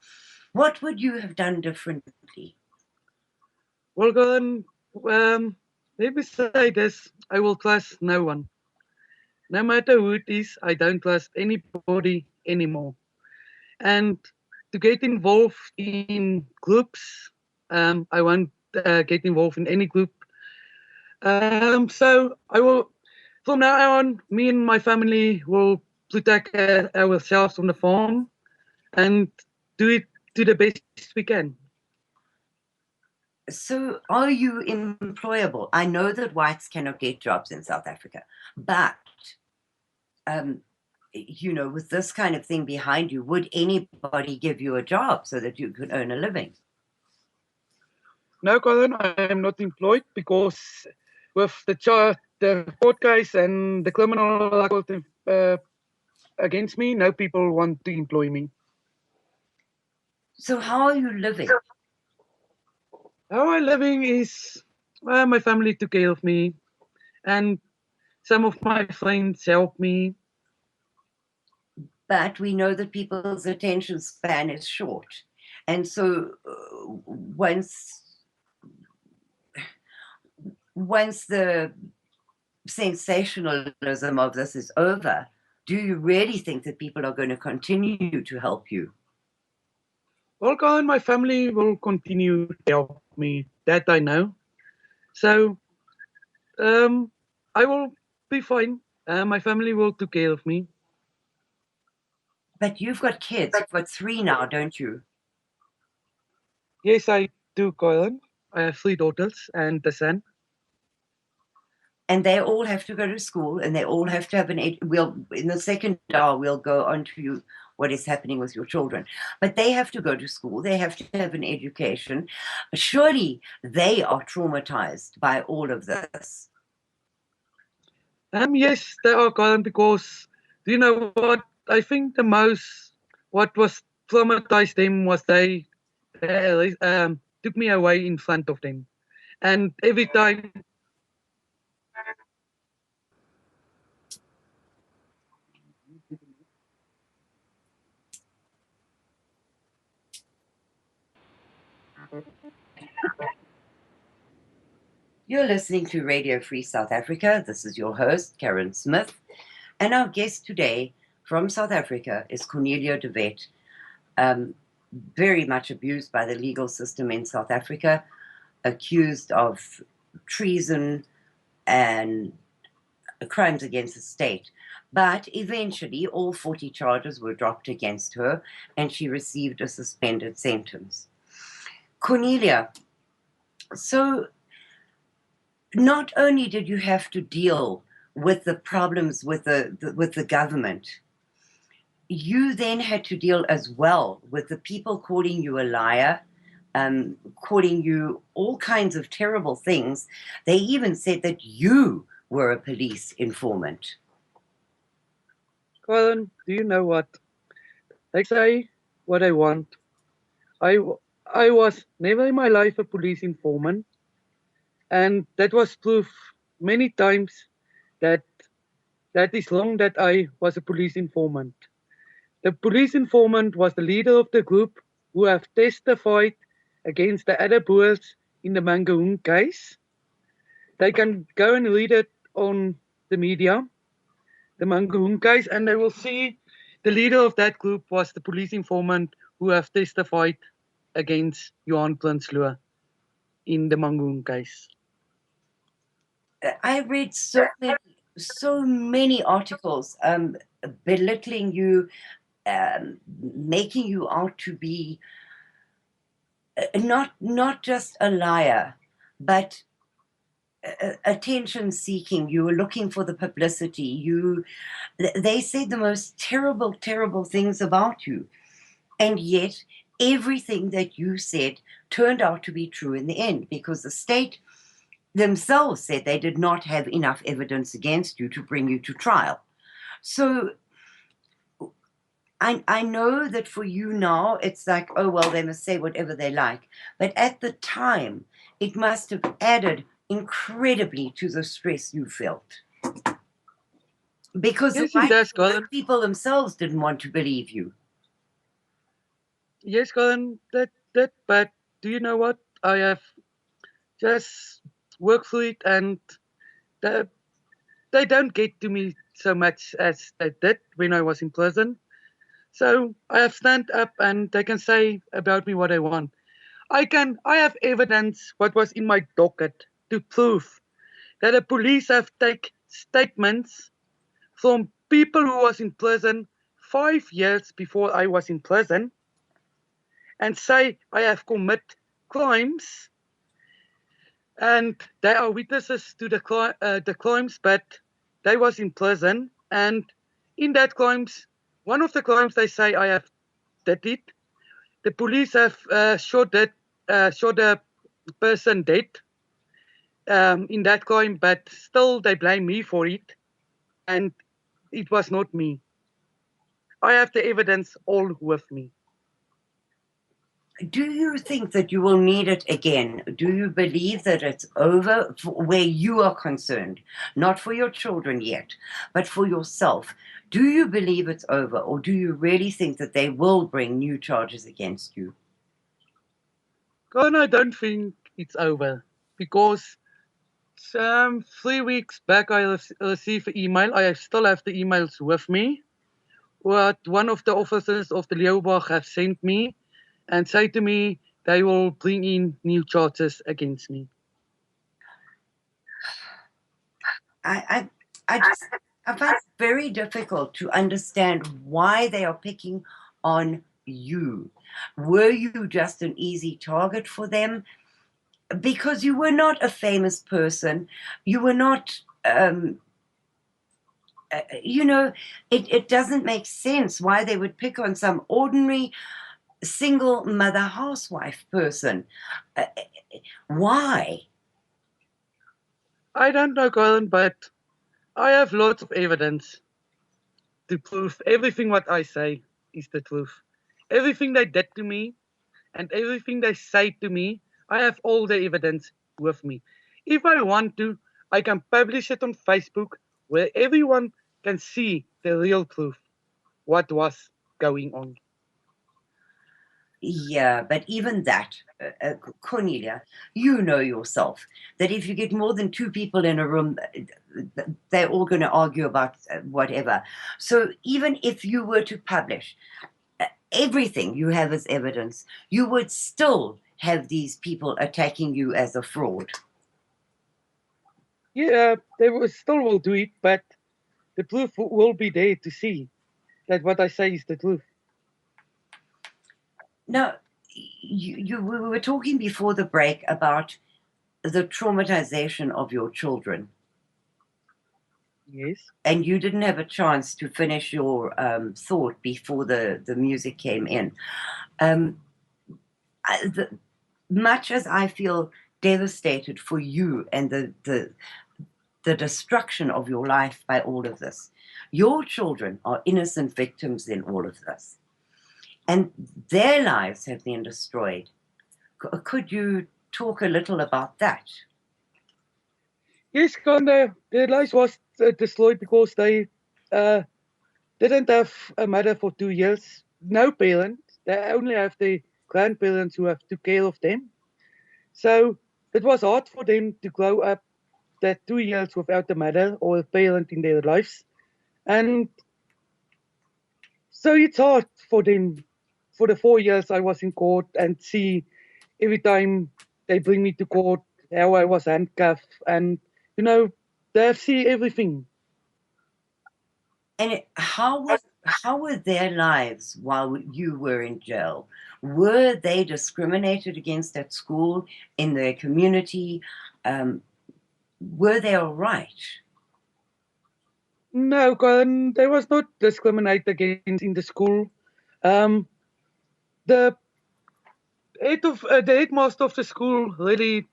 What would you have done differently? Well, Colin, let me say this, I will trust no one. No matter who it is, I don't trust anybody anymore. And to get involved in groups, I won't get involved in any group. So I will, from now on, me and my family will protect ourselves on the farm and do it to the best we can. So are you employable? I know that whites cannot get jobs in South Africa, but with this kind of thing behind you, would anybody give you a job so that you could earn a living? No, Colin, I am not employed because with the court case and the criminal record against me, no people want to employ me. So how are you living? How I'm living is my family took care of me, and some of my friends help me. But we know that people's attention span is short. And so once the sensationalism of this is over, do you really think that people are going to continue to help you? Well, Colin, my family will continue to help me. That I know. So I will be fine. My family will take care of me. But you've got kids. You've got 3 now, don't you? Yes, I do, Colin. I have 3 daughters and a son. And they all have to go to school, and they all have to have we'll in the second hour we'll go on to what is happening with your children, but they have to go to school, they have to have an education. Surely they are traumatized by all of this. Yes, they are, Colin, because do you know what? I think the most what was traumatized them was they took me away in front of them, and every time. You're listening to Radio Free South Africa. This is your host, Karen Smith, and our guest today from South Africa is Cornelia de Wet, very much abused by the legal system in South Africa, accused of treason and crimes against the state. But eventually, all 40 charges were dropped against her, and she received a suspended sentence. Cornelia, so not only did you have to deal with the problems with the government, you then had to deal as well with the people calling you a liar, calling you all kinds of terrible things. They even said that you were a police informant. Colin, do you know what? They say what I want. I, I was never in my life a police informant, and that was proof many times that that is wrong that I was a police informant. The police informant was the leader of the group who have testified against the other Boers in the Mangaung case. They can go and read it on the media, the Mangaung case, and they will see the leader of that group was the police informant who have testified against Johan Prinsloo in the Mangaung case. I read so many articles belittling you, making you out to be not just a liar, but attention seeking. You were looking for the publicity. They said the most terrible things about you, and yet everything that you said turned out to be true in the end, because the state themselves said they did not have enough evidence against you to bring you to trial. So I know that for you now, it's like, oh, well, they must say whatever they like. But at the time, it must have added incredibly to the stress you felt. Because Yes, the it does, white Colin. people themselves didn't want to believe you. Yes, Colin, but do you know what? I have just worked through it, and they, they don't get to me so much as they did when I was in prison. So I have stand up, and they can say about me what they want. I have evidence what was in my docket to prove that the police have take statements from people who was in prison 5 years before I was in prison and say I have commit crimes, and they are witnesses to the crimes, but they was in prison, and in that crimes, one of the crimes they say I have did it. The police have shot a person dead in that crime, but still they blame me for it, and it was not me. I have the evidence all with me. Do you think that you will need it again? Do you believe that it's over where you are concerned? Not for your children yet, but for yourself. Do you believe it's over, or do you really think that they will bring new charges against you? And I don't think it's over because 3 weeks back I received an email. I still have the emails with me. What one of the officers of the Leeuwbach have sent me and say to me they will bring in new charges against me. I I find it very difficult to understand why they are picking on you. Were you just an easy target for them? Because you were not a famous person. You were not, it doesn't make sense why they would pick on some ordinary single mother housewife person. Why? I don't know, Colin, but I have lots of evidence to prove everything what I say is the truth. Everything they did to me and everything they say to me, I have all the evidence with me. If I want to, I can publish it on Facebook where everyone can see the real truth, what was going on. Yeah, but even that, Cornelia, you know yourself that if you get more than two people in a room, they're all going to argue about whatever. So even if you were to publish everything you have as evidence, you would still have these people attacking you as a fraud. Yeah, they still will do it, but the proof will be there to see that what I say is the truth. Now, we were talking before the break about the traumatization of your children. Yes. And you didn't have a chance to finish your thought before the music came in. Much as I feel devastated for you and the destruction of your life by all of this, your children are innocent victims in all of this. And their lives have been destroyed. Could you talk a little about that? Yes, their lives was destroyed because they didn't have a mother for 2 years. No parent. They only have their grandparents who have took care of them. So it was hard for them to grow up that 2 years without a mother or a parent in their lives. And so it's hard for them for the 4 years I was in court and see every time they bring me to court how I was handcuffed and they have see everything. And how were their lives while you were in jail? Were they discriminated against at school, in their community? Were they all right? No, they was not discriminated against in the school. Um, the the headmaster of the school really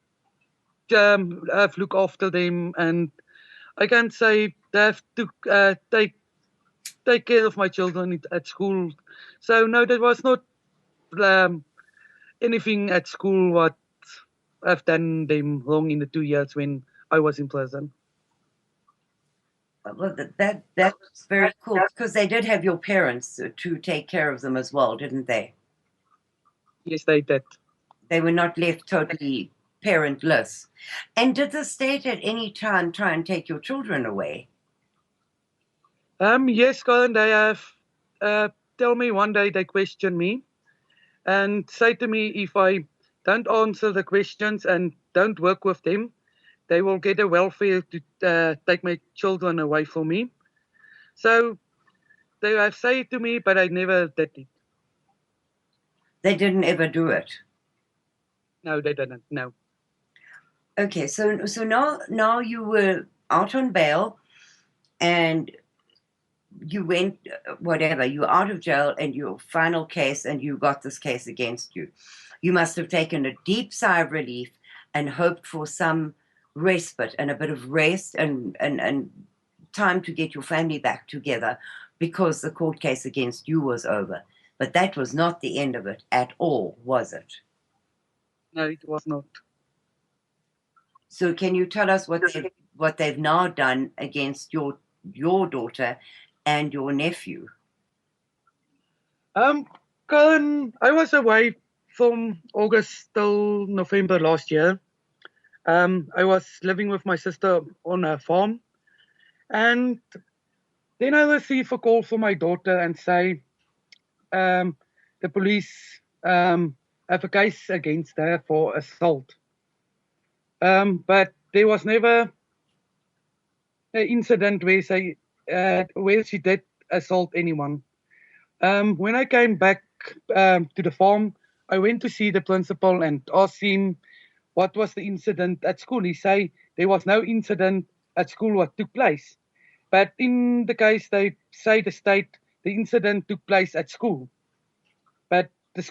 have look after them, and I can say they have to take care of my children at school. So no, there was not um, anything at school what I've done them wrong in the 2 years when I was in prison. Well, that's very cool because they did have your parents to take care of them as well, didn't they? Yes, they did. They were not left totally parentless. And did the state at any time try and take your children away? Yes, Colin, they have tell me one day they question me and say to me if I don't answer the questions and don't work with them, they will get a welfare to take my children away from me. So they have said to me, but I never did it. They didn't ever do it. No, they didn't. No. Okay, so now you were out on bail and you went whatever, you were out of jail and your final case and you got this case against you. You must have taken a deep sigh of relief and hoped for some respite and a bit of rest and time to get your family back together because the court case against you was over. But that was not the end of it at all, was it? No, it was not. So can you tell us what they've now done against your daughter and your nephew? Um, Colin, I was away from August till November last year. I was living with my sister on a farm, and then I received a call from my daughter and say the police have a case against her for assault. But there was never incident where she did assault anyone. When I came back to the farm, I went to see the principal and asked him what was the incident at school. He say there was no incident at school what took place. But in the case they say the incident took place at school. But the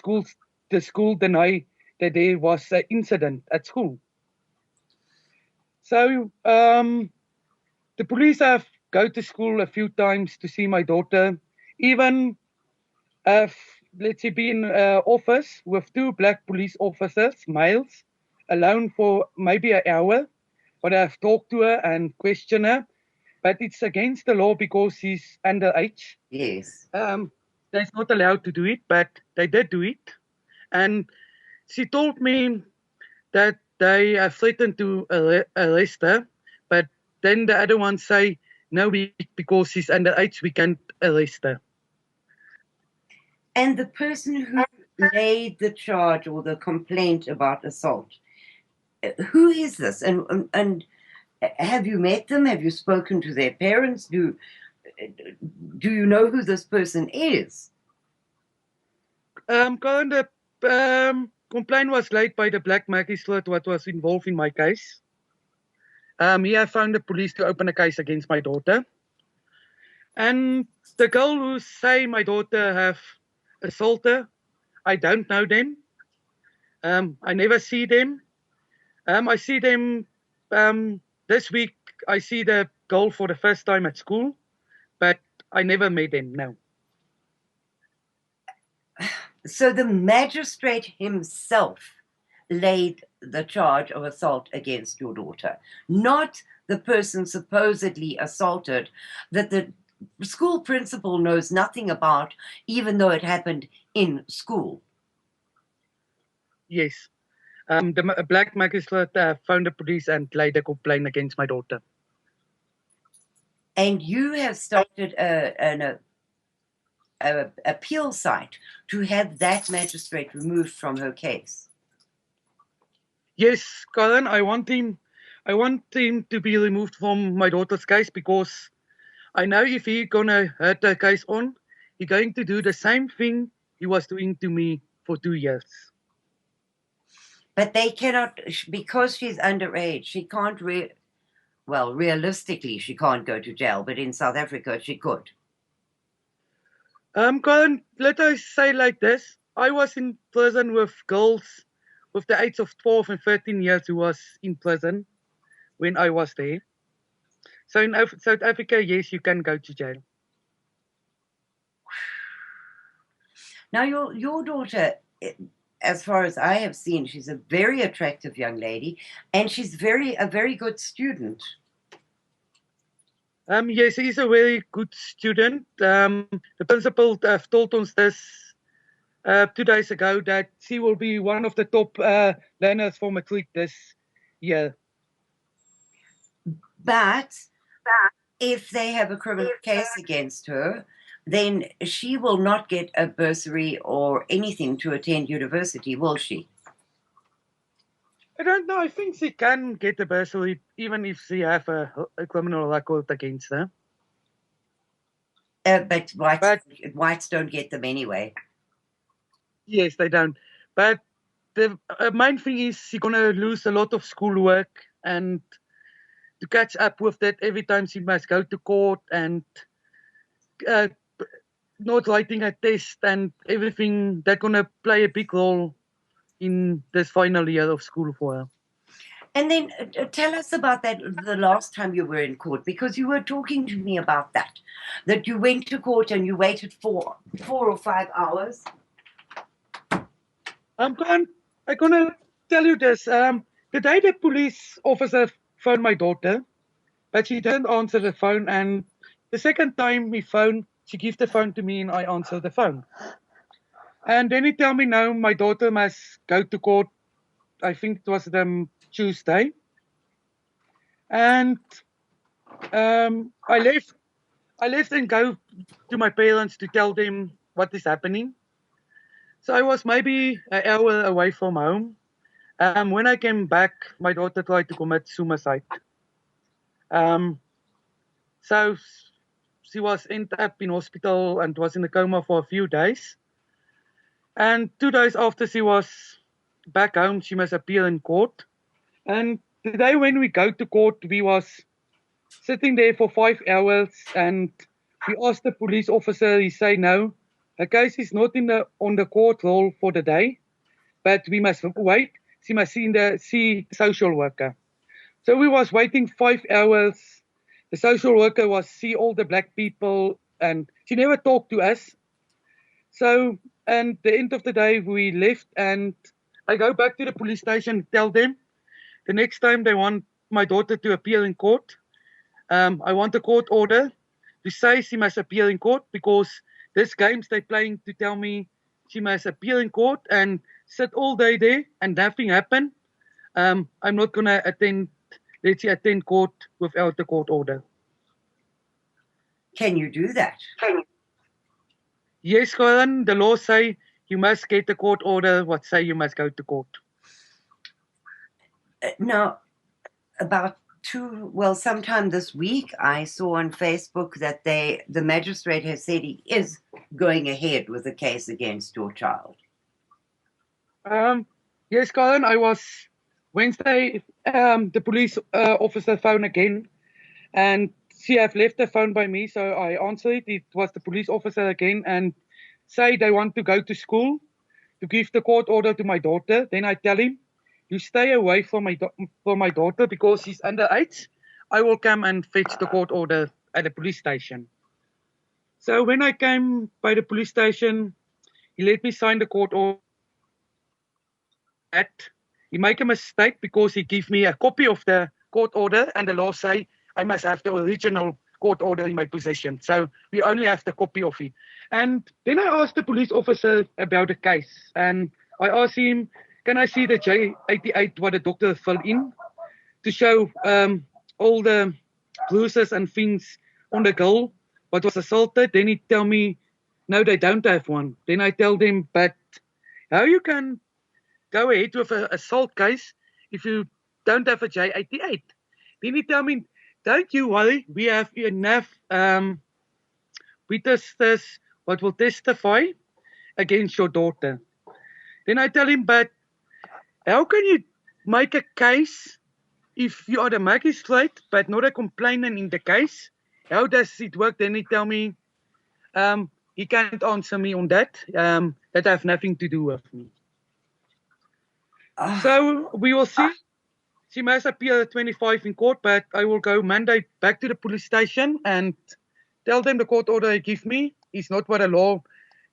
school deny that there was an incident at school. So the police have go to school a few times to see my daughter. Even have, let's say, be in office with two black police officers, males, alone for maybe an hour. But I've talked to her and questioned her. But it's against the law because she's underage. Yes. They're not allowed to do it, but they did do it. And she told me that they have threatened to arrest her, but then the other ones say, no, because she's underage, we can't arrest her. And the person who made the charge or the complaint about assault, who is this? And have you met them? Have you spoken to their parents? Do you know who this person is? Colin, the complaint was laid by the black magistrate what was involved in my case. He have found the police to open a case against my daughter. And the girl who say my daughter have assaulted, I don't know them. I never see them. I see them this week. I see the girl for the first time at school, but I never met them. No. So the magistrate himself laid the charge of assault against your daughter, not the person supposedly assaulted, that the school principal knows nothing about, even though it happened in school. Yes. The black magistrate found the police and laid a complaint against my daughter. And you have started an appeal site to have that magistrate removed from her case. Yes, Colin, I want him to be removed from my daughter's case because I know if he gonna hurt the case on, he going to do the same thing he was doing to me for 2 years. But they cannot, because she's underage, she can't realistically, she can't go to jail, but in South Africa, she could. Colin, let us say like this. I was in prison with girls with the age of 12 and 13 years who was in prison when I was there. So in South Africa, yes, you can go to jail. Now, your daughter, as far as I have seen, she's a very attractive young lady, and she's a very good student. Yes, he's a very good student. The principal told us this 2 days ago that she will be one of the top learners for matric this year. But if they have a criminal case against her, then she will not get a bursary or anything to attend university, will she? I don't know. I think she can get a bursary even if she have a criminal record against her. But whites don't get them anyway. Yes, they don't. But the main thing is she's gonna lose a lot of schoolwork, and to catch up with that, every time she must go to court and not writing a test and everything, that's gonna play a big role in this final year of school for her. And then tell us about that the last time you were in court, because you were talking to me about that you went to court and you waited for 4 or 5 hours. I'm gonna tell you this. The day the police officer phoned my daughter, but she didn't answer the phone, and the second time he phoned, she gave the phone to me and I answered the phone. And then he tell me now my daughter must go to court. I think it was Tuesday. And I left and go to my parents to tell them what is happening. So I was maybe an hour away from home. When I came back, my daughter tried to commit suicide. So she was ended up in hospital and was in a coma for a few days. And 2 days after she was back home, she must appear in court. And the day when we go to court, we was sitting there for 5 hours, and we asked the police officer. He say no, the case is not in the on the court roll for the day, but we must wait. She must see the social worker. So we was waiting 5 hours. The social worker was see all the black people, and she never talked to us. So, and the end of the day, we left, and I go back to the police station, tell them the next time they want my daughter to appear in court, I want a court order to say she must appear in court, because this games they playing to tell me she must appear in court and sit all day there and nothing happen. I'm not gonna attend court without the court order. Can you do that? Yes, Colin, the law say you must get the court order what say you must go to court. Now, sometime this week, I saw on Facebook that the magistrate has said he is going ahead with the case against your child. Yes, Colin, I was Wednesday. The police officer phoned again, and she have left the phone by me, so I answered it. It was the police officer again, and say they want to go to school to give the court order to my daughter. Then I tell him, you stay away from my daughter because she's underage. I will come and fetch the court order at the police station. So when I came by the police station, he let me sign the court order. He make a mistake because he gave me a copy of the court order, and the law say I must have the original court order in my possession. So we only have the copy of it. And then I asked the police officer about the case, and I asked him, can I see the J88 what the doctor filled in to show all the bruises and things on the girl what was assaulted? Then he tell me, no, they don't have one. Then I tell them, but how you can go ahead with an assault case if you don't have a J88? Then he tell me, don't you worry, we have enough witnesses what will testify against your daughter. Then I tell him, but how can you make a case if you are the magistrate but not a complainant in the case? How does it work? Then he tell me, he can't answer me on that. That have nothing to do with me. So we will see. She must appear at 25 in court, but I will go Monday back to the police station and tell them the court order they give me is not what the law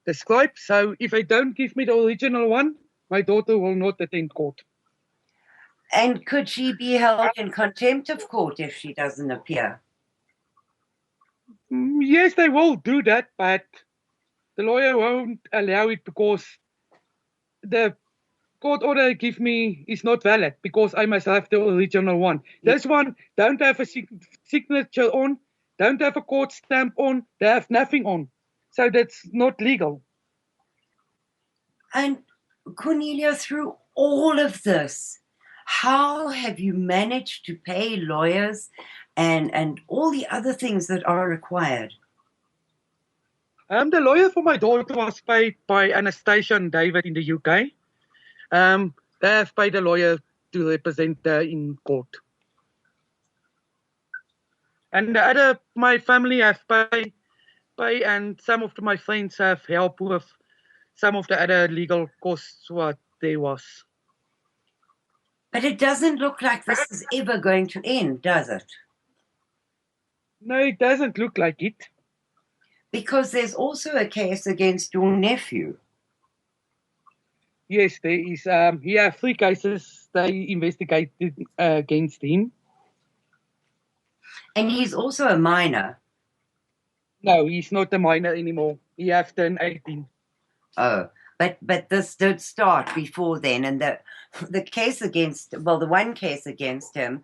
describes. So if they don't give me the original one, my daughter will not attend court. And could she be held in contempt of court if she doesn't appear? Yes, they will do that, but the lawyer won't allow it because the court order they give me is not valid because I must have the original one. This one don't have a signature on, don't have a court stamp on, they have nothing on. So that's not legal. And Cornelia, through all of this, how have you managed to pay lawyers and all the other things that are required? The lawyer for my daughter was paid by Anastasia and David in the UK. They have paid a lawyer to represent her in court. And my family have paid, and some of my friends have helped with some of the other legal costs what there was. But it doesn't look like this is ever going to end, does it? No, it doesn't look like it. Because there's also a case against your nephew. Yes, there is. He has 3 cases they investigated against him. And he's also a minor. No, he's not a minor anymore. He has turned 18. Oh, but this did start before then, and the case against, well, the one case against him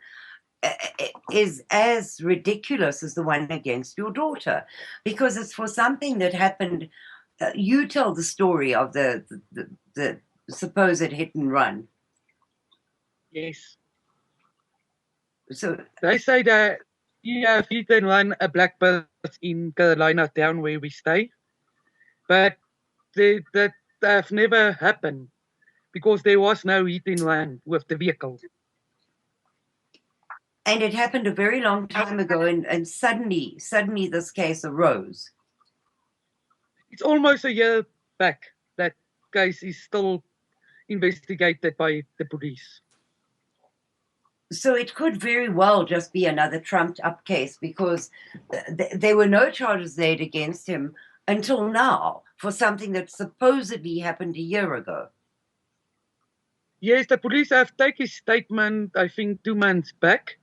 is as ridiculous as the one against your daughter, because it's for something that happened. You tell the story of the supposed hit and run. Yes. So they say that Yeah, hit and run a black bus in Carolina town where we stay. But that have never happened because there was no hit and run with the vehicle. And it happened a very long time ago, and suddenly this case arose. It's almost a year back. That case is still investigated by the police. So it could very well just be another trumped up case, because there were no charges laid against him until now for something that supposedly happened a year ago. Yes, the police have taken his statement, I think, 2 months back,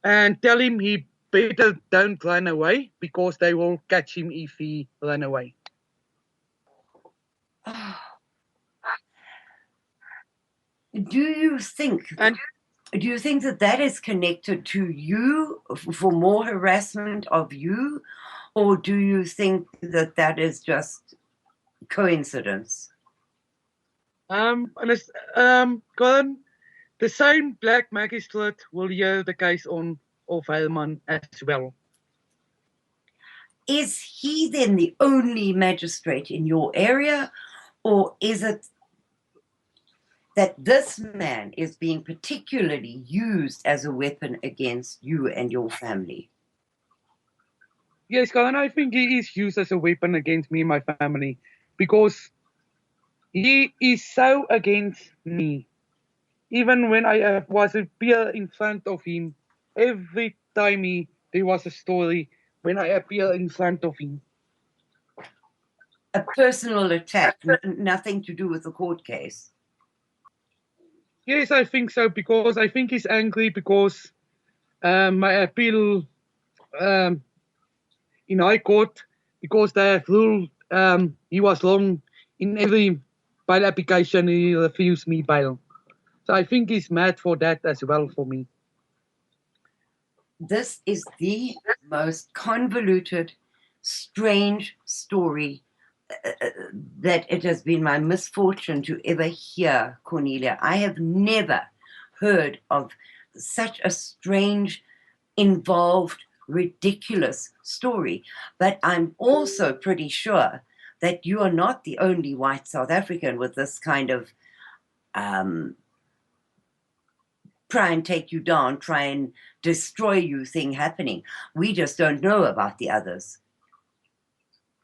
and tell him he better don't run away because they will catch him if he run away. Do you think that is connected to you for more harassment of you, or do you think that that is just coincidence? Colin, the same black magistrate will hear the case on of Hellman as well. Is he then the only magistrate in your area, or is it that this man is being particularly used as a weapon against you and your family? Yes, Colin, I think he is used as a weapon against me and my family because he is so against me. Even when I was appear in front of him, every time there was a story when I appear in front of him. A personal attack, nothing to do with the court case. Yes, I think so because I think he's angry because my appeal in High Court because they have ruled he was wrong in every bail application. He refused me bail. So I think he's mad for that as well for me. This is the most convoluted, strange story that it has been my misfortune to ever hear, Cornelia. I have never heard of such a strange, involved, ridiculous story. But I'm also pretty sure that you are not the only white South African with this kind of try and take you down, try and destroy you thing happening. We just don't know about the others.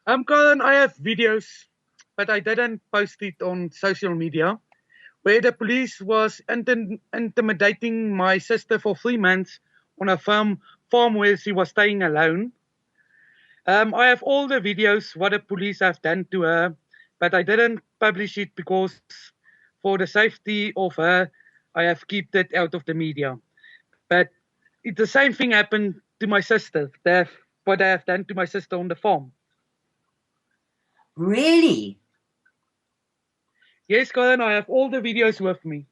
Colin, I have videos, but I didn't post it on social media, where the police was intimidating my sister for 3 months on a farm where she was staying alone. I have all the videos what the police have done to her, but I didn't publish it because for the safety of her, I have kept it out of the media. But the same thing happened to my sister. What they have done to my sister on the farm. Really? Yes, Colin, I have all the videos with me.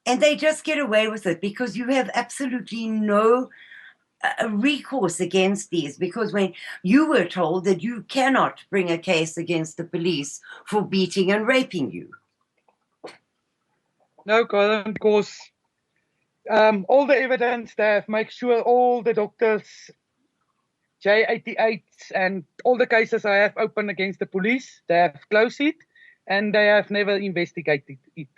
And they just get away with it because you have absolutely no recourse against these, because when you were told that you cannot bring a case against the police for beating and raping you. No, Colin, because all the evidence they have make sure all the doctors, J88s, and all the cases I have opened against the police, they have closed it, and they have never investigated it.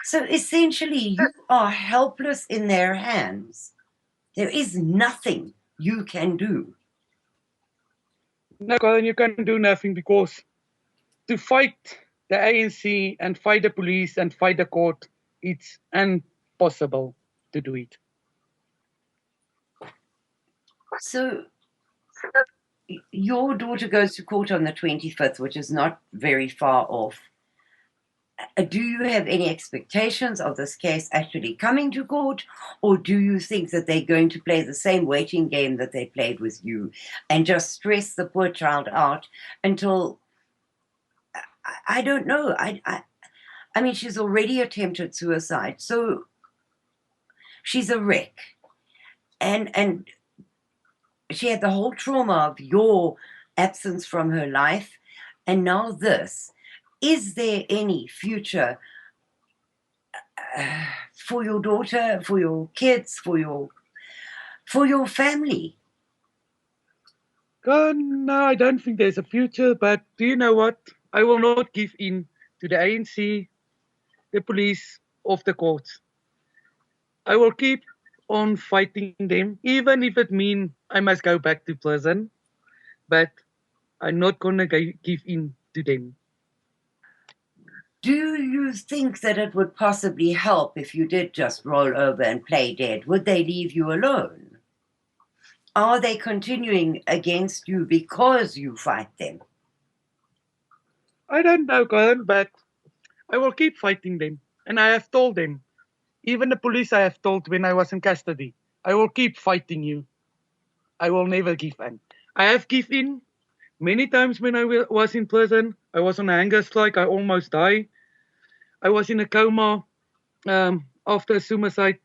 So essentially, you are helpless in their hands. There is nothing you can do. No, Colin, you can do nothing because to fight the ANC and fight the police and fight the court, it's impossible to do it. So your daughter goes to court on the 25th, which is not very far off. Do you have any expectations of this case actually coming to court, or do you think that they're going to play the same waiting game that they played with you and just stress the poor child out until, I don't know. I mean, she's already attempted suicide, so she's a wreck. And she had the whole trauma of your absence from her life, and now this. Is there any future for your daughter, for your kids, for your family? No, I don't think there's a future, but do you know what? I will not give in to the ANC, the police, of the courts. I will keep on fighting them, even if it means I must go back to prison. But I'm not gonna give in to them. Do you think that it would possibly help if you did just roll over and play dead? Would they leave you alone? Are they continuing against you because you fight them? I don't know, Colin, but I will keep fighting them. And I have told them, even the police I have told when I was in custody, I will keep fighting you. I will never give in. I have given in many times when I was in prison. I was on a hunger strike. I almost died. I was in a coma after a suicide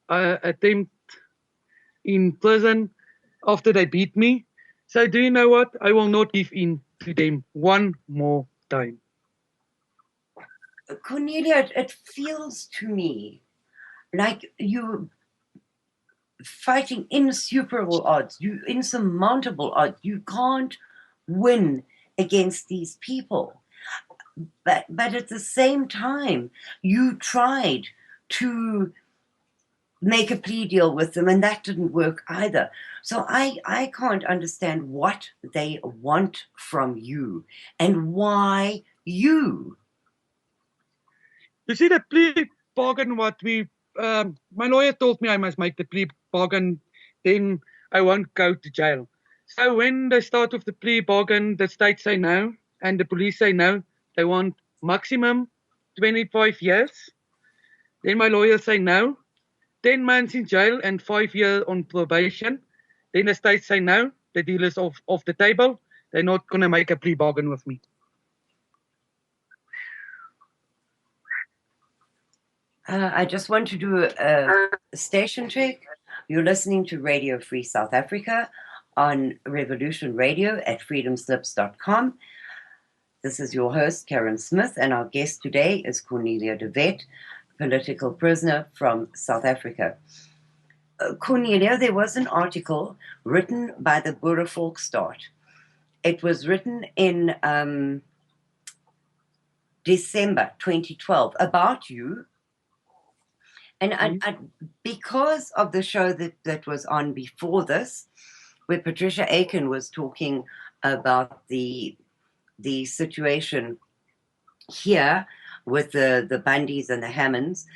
attempt in prison after they beat me. So do you know what? I will not give in to them one more time. Cornelia, it feels to me like you fighting insuperable odds, insurmountable odds. You can't win against these people. But at the same time, you tried to make a plea deal with them, and that didn't work either. So I can't understand what they want from you and why you. You see the plea bargain what my lawyer told me I must make the plea bargain, then I won't go to jail. So when they start with the plea bargain, the state say no, and the police say no, they want maximum 25 years. Then my lawyer say no, 10 months in jail and 5 years on probation. Then the state say no, the deal is off the table. They're not going to make a plea bargain with me. I just want to do a station check. You're listening to Radio Free South Africa on Revolution Radio at freedomslips.com. This is your host, Karen Smith, and our guest today is Cornelia de Wet, political prisoner from South Africa. Cornelia, there was an article written by the Boere Volksstaat. It was written in December 2012 about you. And because of the show that was on before this, where Patricia Aiken was talking about the situation here with the Bundys and the Hammonds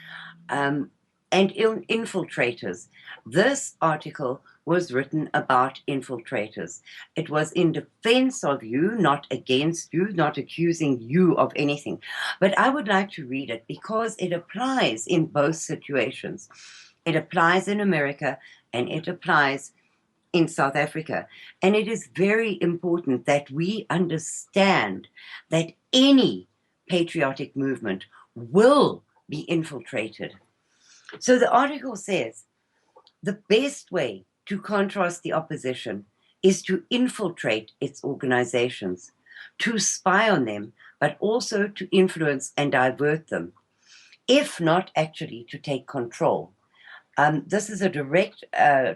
and infiltrators, this article was written about infiltrators. It was in defense of you, not against you, not accusing you of anything. But I would like to read it because it applies in both situations. It applies in America and it applies in South Africa. And it is very important that we understand that any patriotic movement will be infiltrated. So the article says, the best way to contrast the opposition is to infiltrate its organizations, to spy on them, but also to influence and divert them, if not actually to take control. This is a direct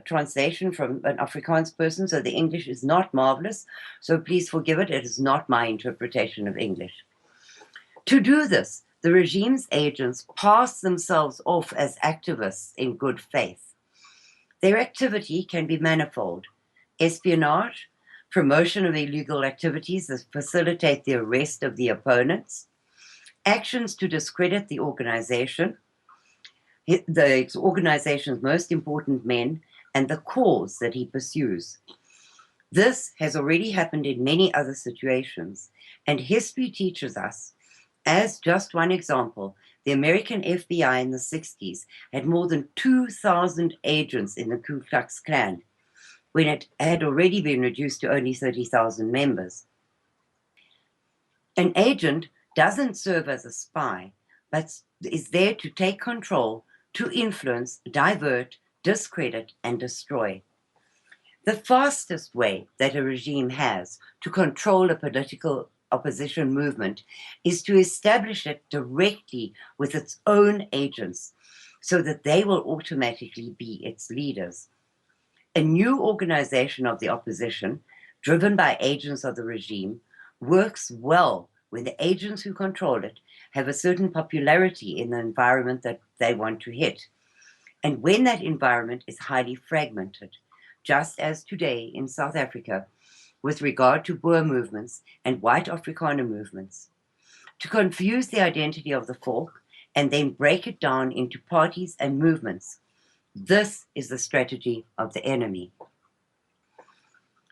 translation from an Afrikaans person, so the English is not marvelous, so please forgive it. It is not my interpretation of English. To do this, the regime's agents pass themselves off as activists in good faith. Their activity can be manifold: espionage, promotion of illegal activities that facilitate the arrest of the opponents, actions to discredit the organization's most important men, and the cause that he pursues. This has already happened in many other situations, and history teaches us, as just one example, the American FBI in the 60s had more than 2,000 agents in the Ku Klux Klan, when it had already been reduced to only 30,000 members. An agent doesn't serve as a spy, but is there to take control, to influence, divert, discredit, and destroy. The fastest way that a regime has to control a political opposition movement is to establish it directly with its own agents so that they will automatically be its leaders. A new organization of the opposition, driven by agents of the regime, works well when the agents who control it have a certain popularity in the environment that they want to hit, and when that environment is highly fragmented, just as today in South Africa with regard to Boer movements and white Afrikaner movements, to confuse the identity of the folk and then break it down into parties and movements. This is the strategy of the enemy.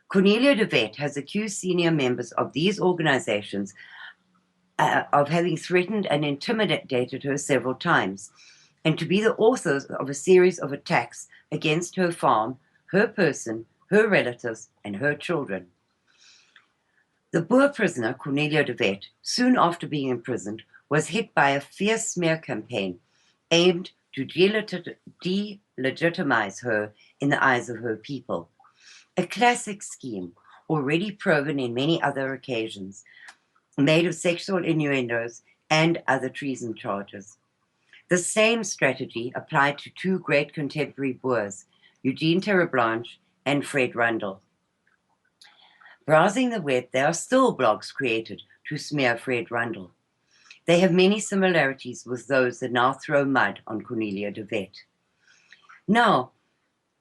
Cornelia de Wet has accused senior members of these organizations of having threatened and intimidated her several times, and to be the authors of a series of attacks against her farm, her person, her relatives, and her children. The Boer prisoner, Cornelia de Wet, soon after being imprisoned, was hit by a fierce smear campaign aimed to delegitimize her in the eyes of her people. A classic scheme, already proven in many other occasions, made of sexual innuendos and other treason charges. The same strategy applied to two great contemporary Boers, Eugene Terreblanche and Fred Rundle. Browsing the web, there are still blogs created to smear Fred Rundle. They have many similarities with those that now throw mud on Cornelia de Wet. Now,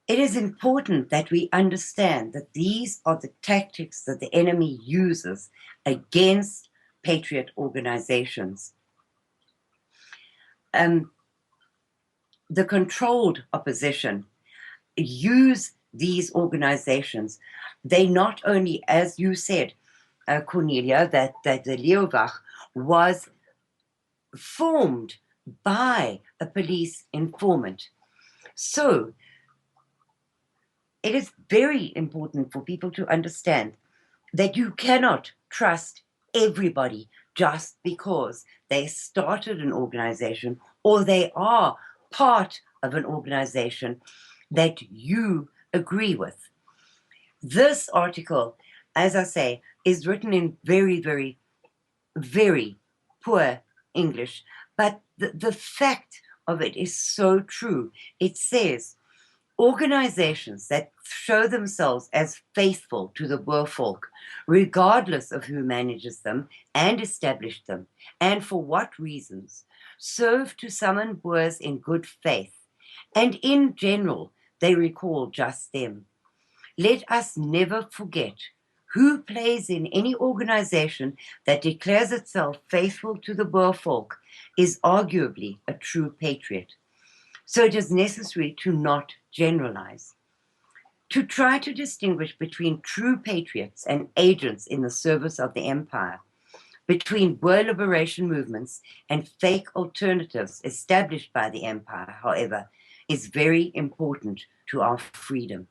it is important that we understand that these are the tactics that the enemy uses against patriot organizations. The controlled opposition use these organizations. They not only, as you said, Cornelia, that the Leeuwach was formed by a police informant. So it is very important for people to understand that you cannot trust everybody just because they started an organization or they are part of an organization that you agree with. This article, as I say, is written in very, very, very poor English, but the fact of it is so true. It says, organizations that show themselves as faithful to the Boer folk, regardless of who manages them and established them, and for what reasons, serve to summon Boers in good faith, and in general, they recall just them. Let us never forget who plays in any organization that declares itself faithful to the Boer folk is arguably a true patriot. So it is necessary to not generalize. To try to distinguish between true patriots and agents in the service of the empire, between Boer liberation movements and fake alternatives established by the empire, however, is very important to our freedom.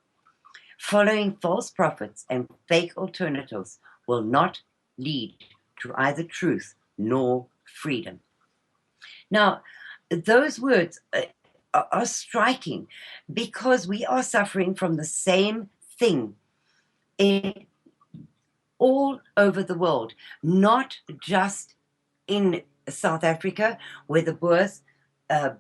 Following false prophets and fake alternatives will not lead to either truth nor freedom. Now, those words are striking because we are suffering from the same thing all over the world, not just in South Africa, where the Boer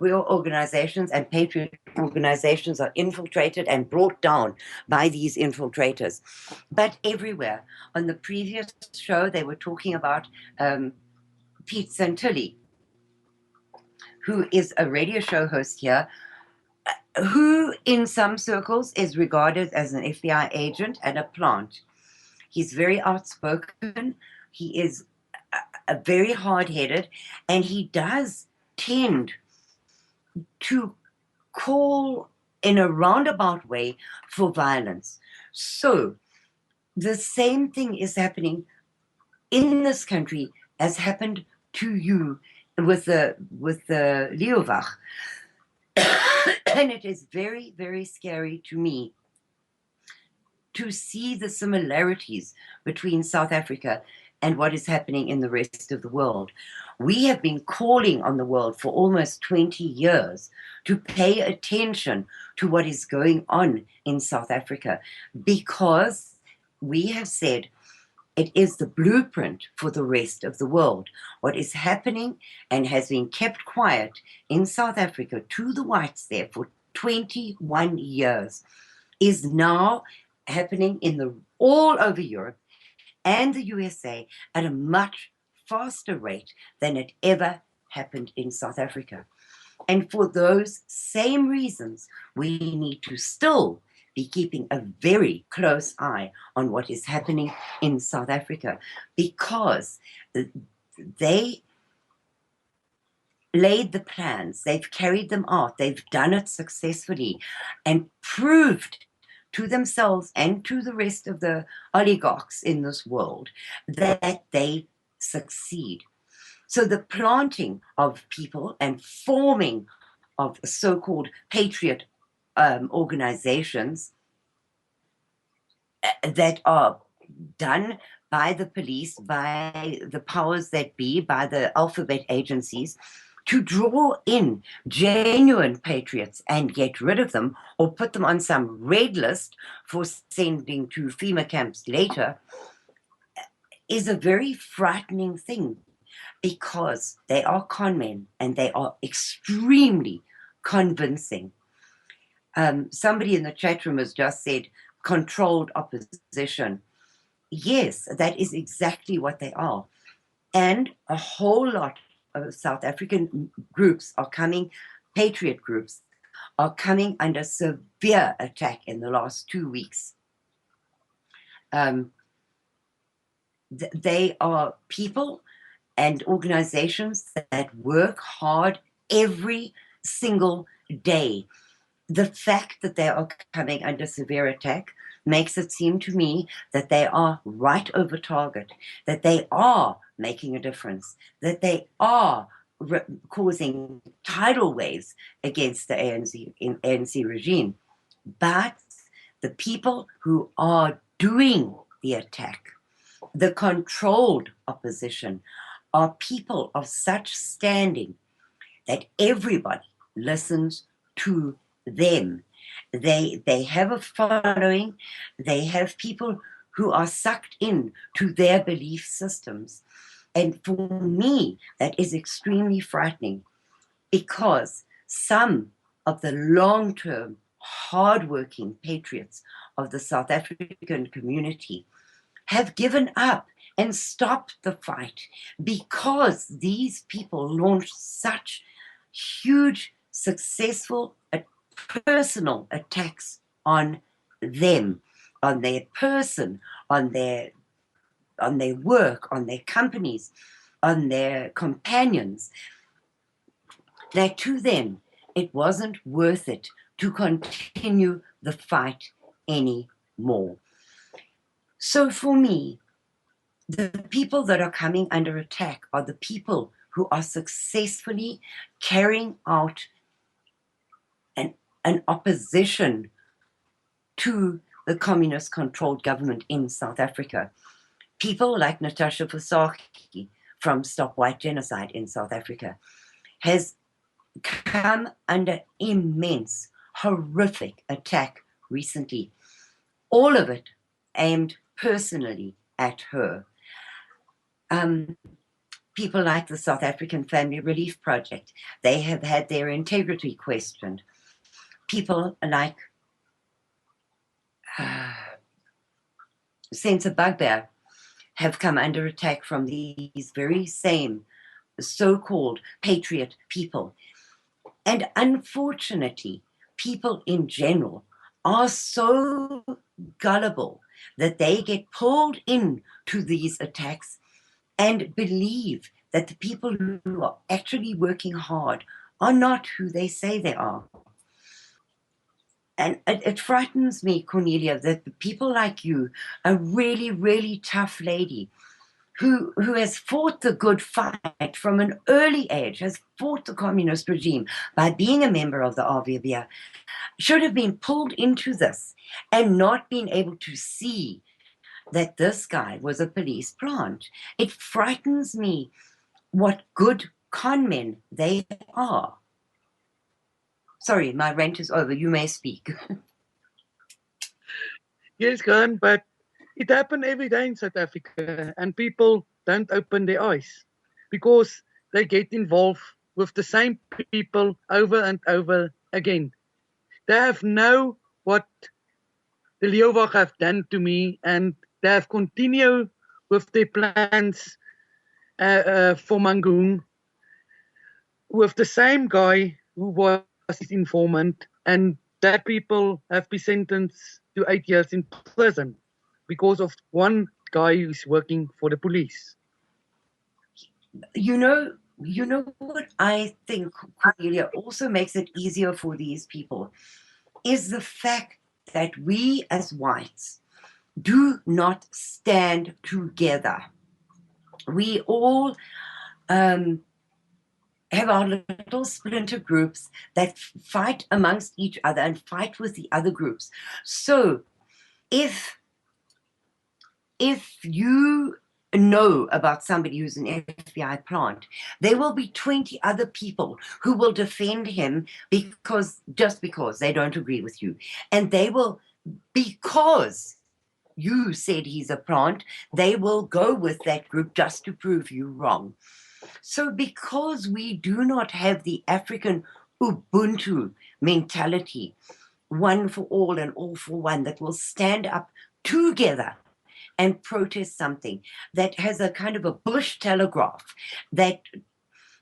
organizations and patriot organizations are infiltrated and brought down by these infiltrators, but everywhere. On the previous show, they were talking about Pete Santilli, who is a radio show host here, who in some circles is regarded as an FBI agent and a plant. He's very outspoken. He is a very hard-headed, and he does tend to call in a roundabout way for violence. So the same thing is happening in this country as happened to you with the Leeuwach. And it is very, very scary to me to see the similarities between South Africa and what is happening in the rest of the world. We have been calling on the world for almost 20 years to pay attention to what is going on in South Africa, because we have said It is the blueprint for the rest of the world. What is happening and has been kept quiet in South Africa to the whites there for 21 years is now happening all over Europe and the USA at a much faster rate than it ever happened in South Africa. And for those same reasons, we need to still be keeping a very close eye on what is happening in South Africa, because they laid the plans, they've carried them out, they've done it successfully and proved to themselves and to the rest of the oligarchs in this world that they succeed. So the planting of people and forming of so-called patriot organizations that are done by the police, by the powers that be, by the alphabet agencies, to draw in genuine patriots and get rid of them or put them on some red list for sending to FEMA camps later, is a very frightening thing, because they are con men and they are extremely convincing. Somebody in the chat room has just said controlled opposition. Yes, that is exactly what they are. And a whole lot of South African groups are coming, patriot groups, are coming under severe attack in the last 2 weeks. They are people and organizations that work hard every single day. The fact that they are coming under severe attack makes it seem to me that they are right over target, that they are making a difference, that they are causing tidal waves against the ANC regime. But the people who are doing the attack, the controlled opposition, are people of such standing that everybody listens to them. They have a following. They have people who are sucked in to their belief systems. And for me, that is extremely frightening, because some of the long-term, hardworking patriots of the South African community have given up and stopped the fight, because these people launched such huge, successful, personal attacks on them, on their person, on their work, on their companies, on their companions, that to them it wasn't worth it to continue the fight anymore. So for me, the people that are coming under attack are the people who are successfully carrying out an opposition to the communist-controlled government in South Africa. People like Natasha Fosaki from Stop White Genocide in South Africa has come under immense, horrific attack recently, all of it aimed personally at her. People like the South African Family Relief Project, they have had their integrity questioned. People like Sensor Bugbear have come under attack from these very same so-called patriot people. And unfortunately, people in general are so gullible that they get pulled into these attacks and believe that the people who are actually working hard are not who they say they are. And it frightens me, Cornelia, that people like you, a really, really tough lady, who has fought the good fight from an early age, has fought the communist regime by being a member of the RVB, should have been pulled into this and not been able to see that this guy was a police plant. It frightens me what good con men they are. Sorry, my rant is over. You may speak. Yes, Gern, but It happened every day in South Africa, and people don't open their eyes because they get involved with the same people over and over again. They have know what the Leeuwag have done to me, and they have continued with their plans for Mangaung with the same guy who was his informant, and that people have been sentenced to 8 years in prison because of one guy who's working for the police. You know what I think, Cornelia, also makes it easier for these people is the fact that we as whites do not stand together. We all have our little splinter groups that fight amongst each other and fight with the other groups. So if you know about somebody who's an FBI plant, there will be 20 other people who will defend him just because they don't agree with you. And they will, because you said he's a plant, they will go with that group just to prove you wrong. So because we do not have the African Ubuntu mentality, one for all and all for one, that will stand up together and protest something, that has a kind of a bush telegraph that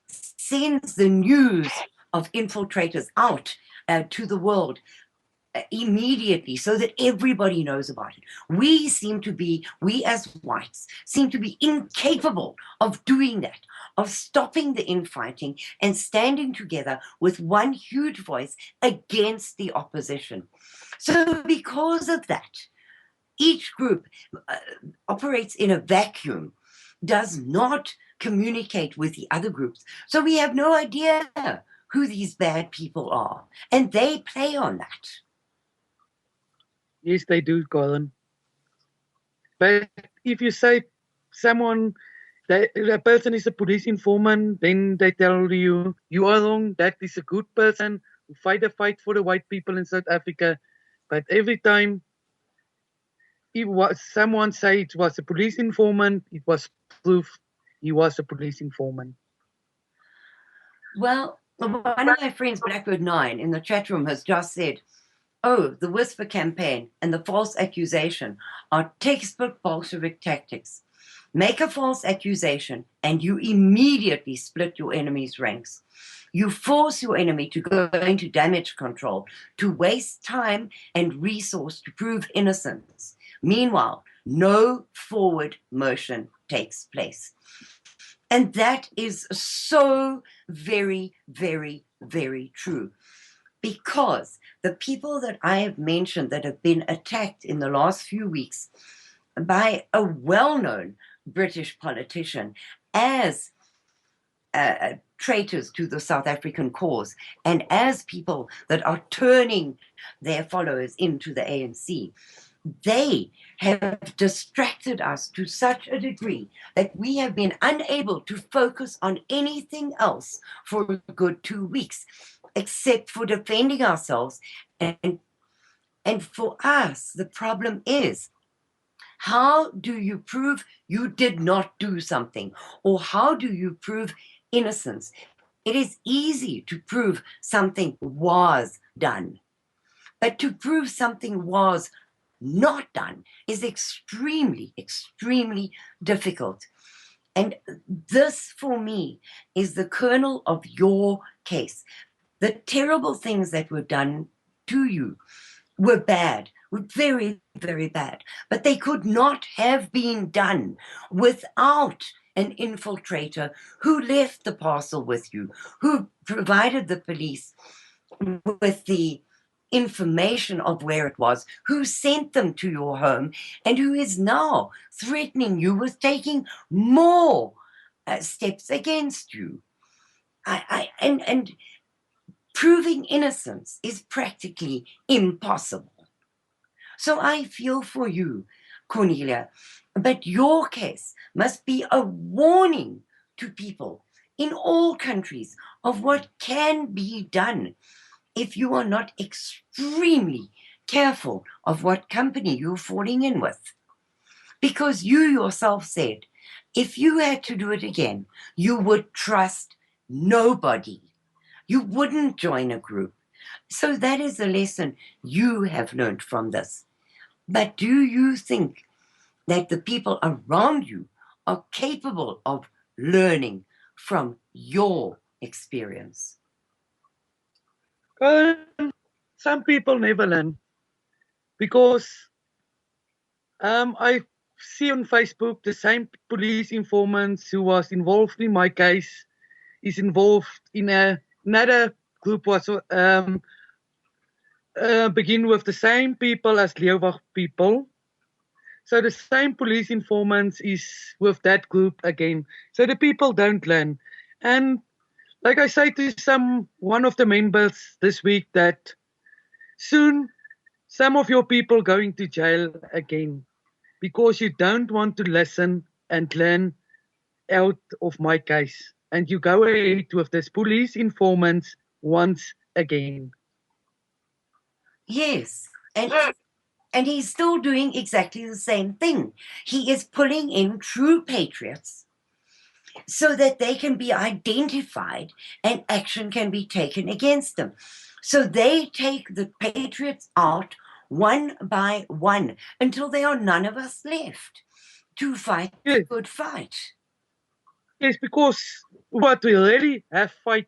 sends the news of infiltrators out to the world immediately so that everybody knows about it. We as whites seem to be incapable of doing that, of stopping the infighting and standing together with one huge voice against the opposition. So because of that, each group operates in a vacuum, does not communicate with the other groups. So we have no idea who these bad people are. And they play on that. Yes, they do, Colin. But if you say someone, a person is a police informant, then they tell you, you are wrong, that is a good person who fight a fight for the white people in South Africa. But every time someone say it was a police informant, it was proof he was a police informant. Well, one of my friends, Blackbird 9, in the chat room has just said, oh, the whisper campaign and the false accusation are textbook Bolshevik tactics. Make a false accusation and you immediately split your enemy's ranks. You force your enemy to go into damage control, to waste time and resource to prove innocence. Meanwhile, no forward motion takes place. And that is so very, very, very true. Because the people that I have mentioned that have been attacked in the last few weeks by a well-known British politician as traitors to the South African cause and as people that are turning their followers into the ANC, they have distracted us to such a degree that we have been unable to focus on anything else for a good 2 weeks, except for defending ourselves. And for us, the problem is, how do you prove you did not do something? Or how do you prove innocence? It is easy to prove something was done. But to prove something was not done is extremely, extremely difficult. And this, for me, is the kernel of your case. The terrible things that were done to you were bad, were very, very bad. But they could not have been done without an infiltrator who left the parcel with you, who provided the police with the information of where it was, who sent them to your home, and who is now threatening you with taking more steps against you. And proving innocence is practically impossible. So I feel for you, Cornelia, but your case must be a warning to people in all countries of what can be done if you are not extremely careful of what company you're falling in with. Because you yourself said, if you had to do it again, you would trust nobody. You wouldn't join a group. So that is a lesson you have learned from this. But do you think that the people around you are capable of learning from your experience? Some people never learn because I see on Facebook the same police informants who was involved in my case is involved in another group was begin with the same people as Leeuwag people. So the same police informants is with that group again. So the people don't learn. And like I say to one of the members this week that soon some of your people going to jail again because you don't want to listen and learn out of my case. And you go ahead with this police informants once again. Yes. And he's still doing exactly the same thing. He is pulling in true patriots so that they can be identified and action can be taken against them. So they take the patriots out one by one until there are none of us left to fight the good fight. Yes, because what we really have fight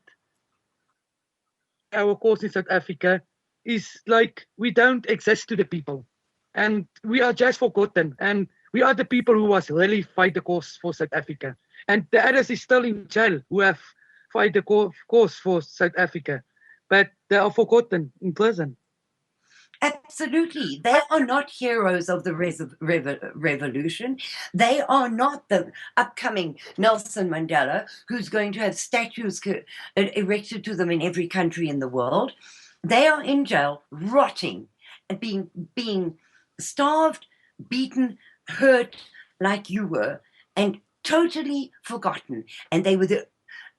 our cause in South Africa is like we don't exist to the people. And we are just forgotten. And we are the people who was really fight the cause for South Africa. And the others is still in jail who have fight the cause for South Africa. But they are forgotten in prison. Absolutely. They are not heroes of the revolution. They are not the upcoming Nelson Mandela, who's going to have statues erected to them in every country in the world. They are in jail, rotting, and being starved, beaten, hurt like you were, and totally forgotten. And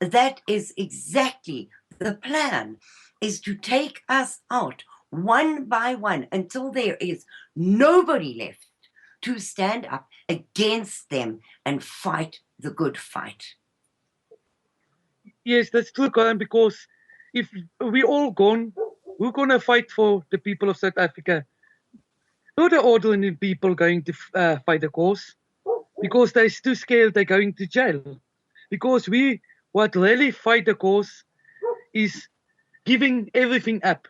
that is exactly the plan, is to take us out one by one until there is nobody left to stand up against them and fight the good fight. Yes, that's true, Colin, because if we all gone, who's going to fight for the people of South Africa? Not the ordinary people going to fight the cause because they're too scared they're going to jail. Because what really fight the cause is giving everything up.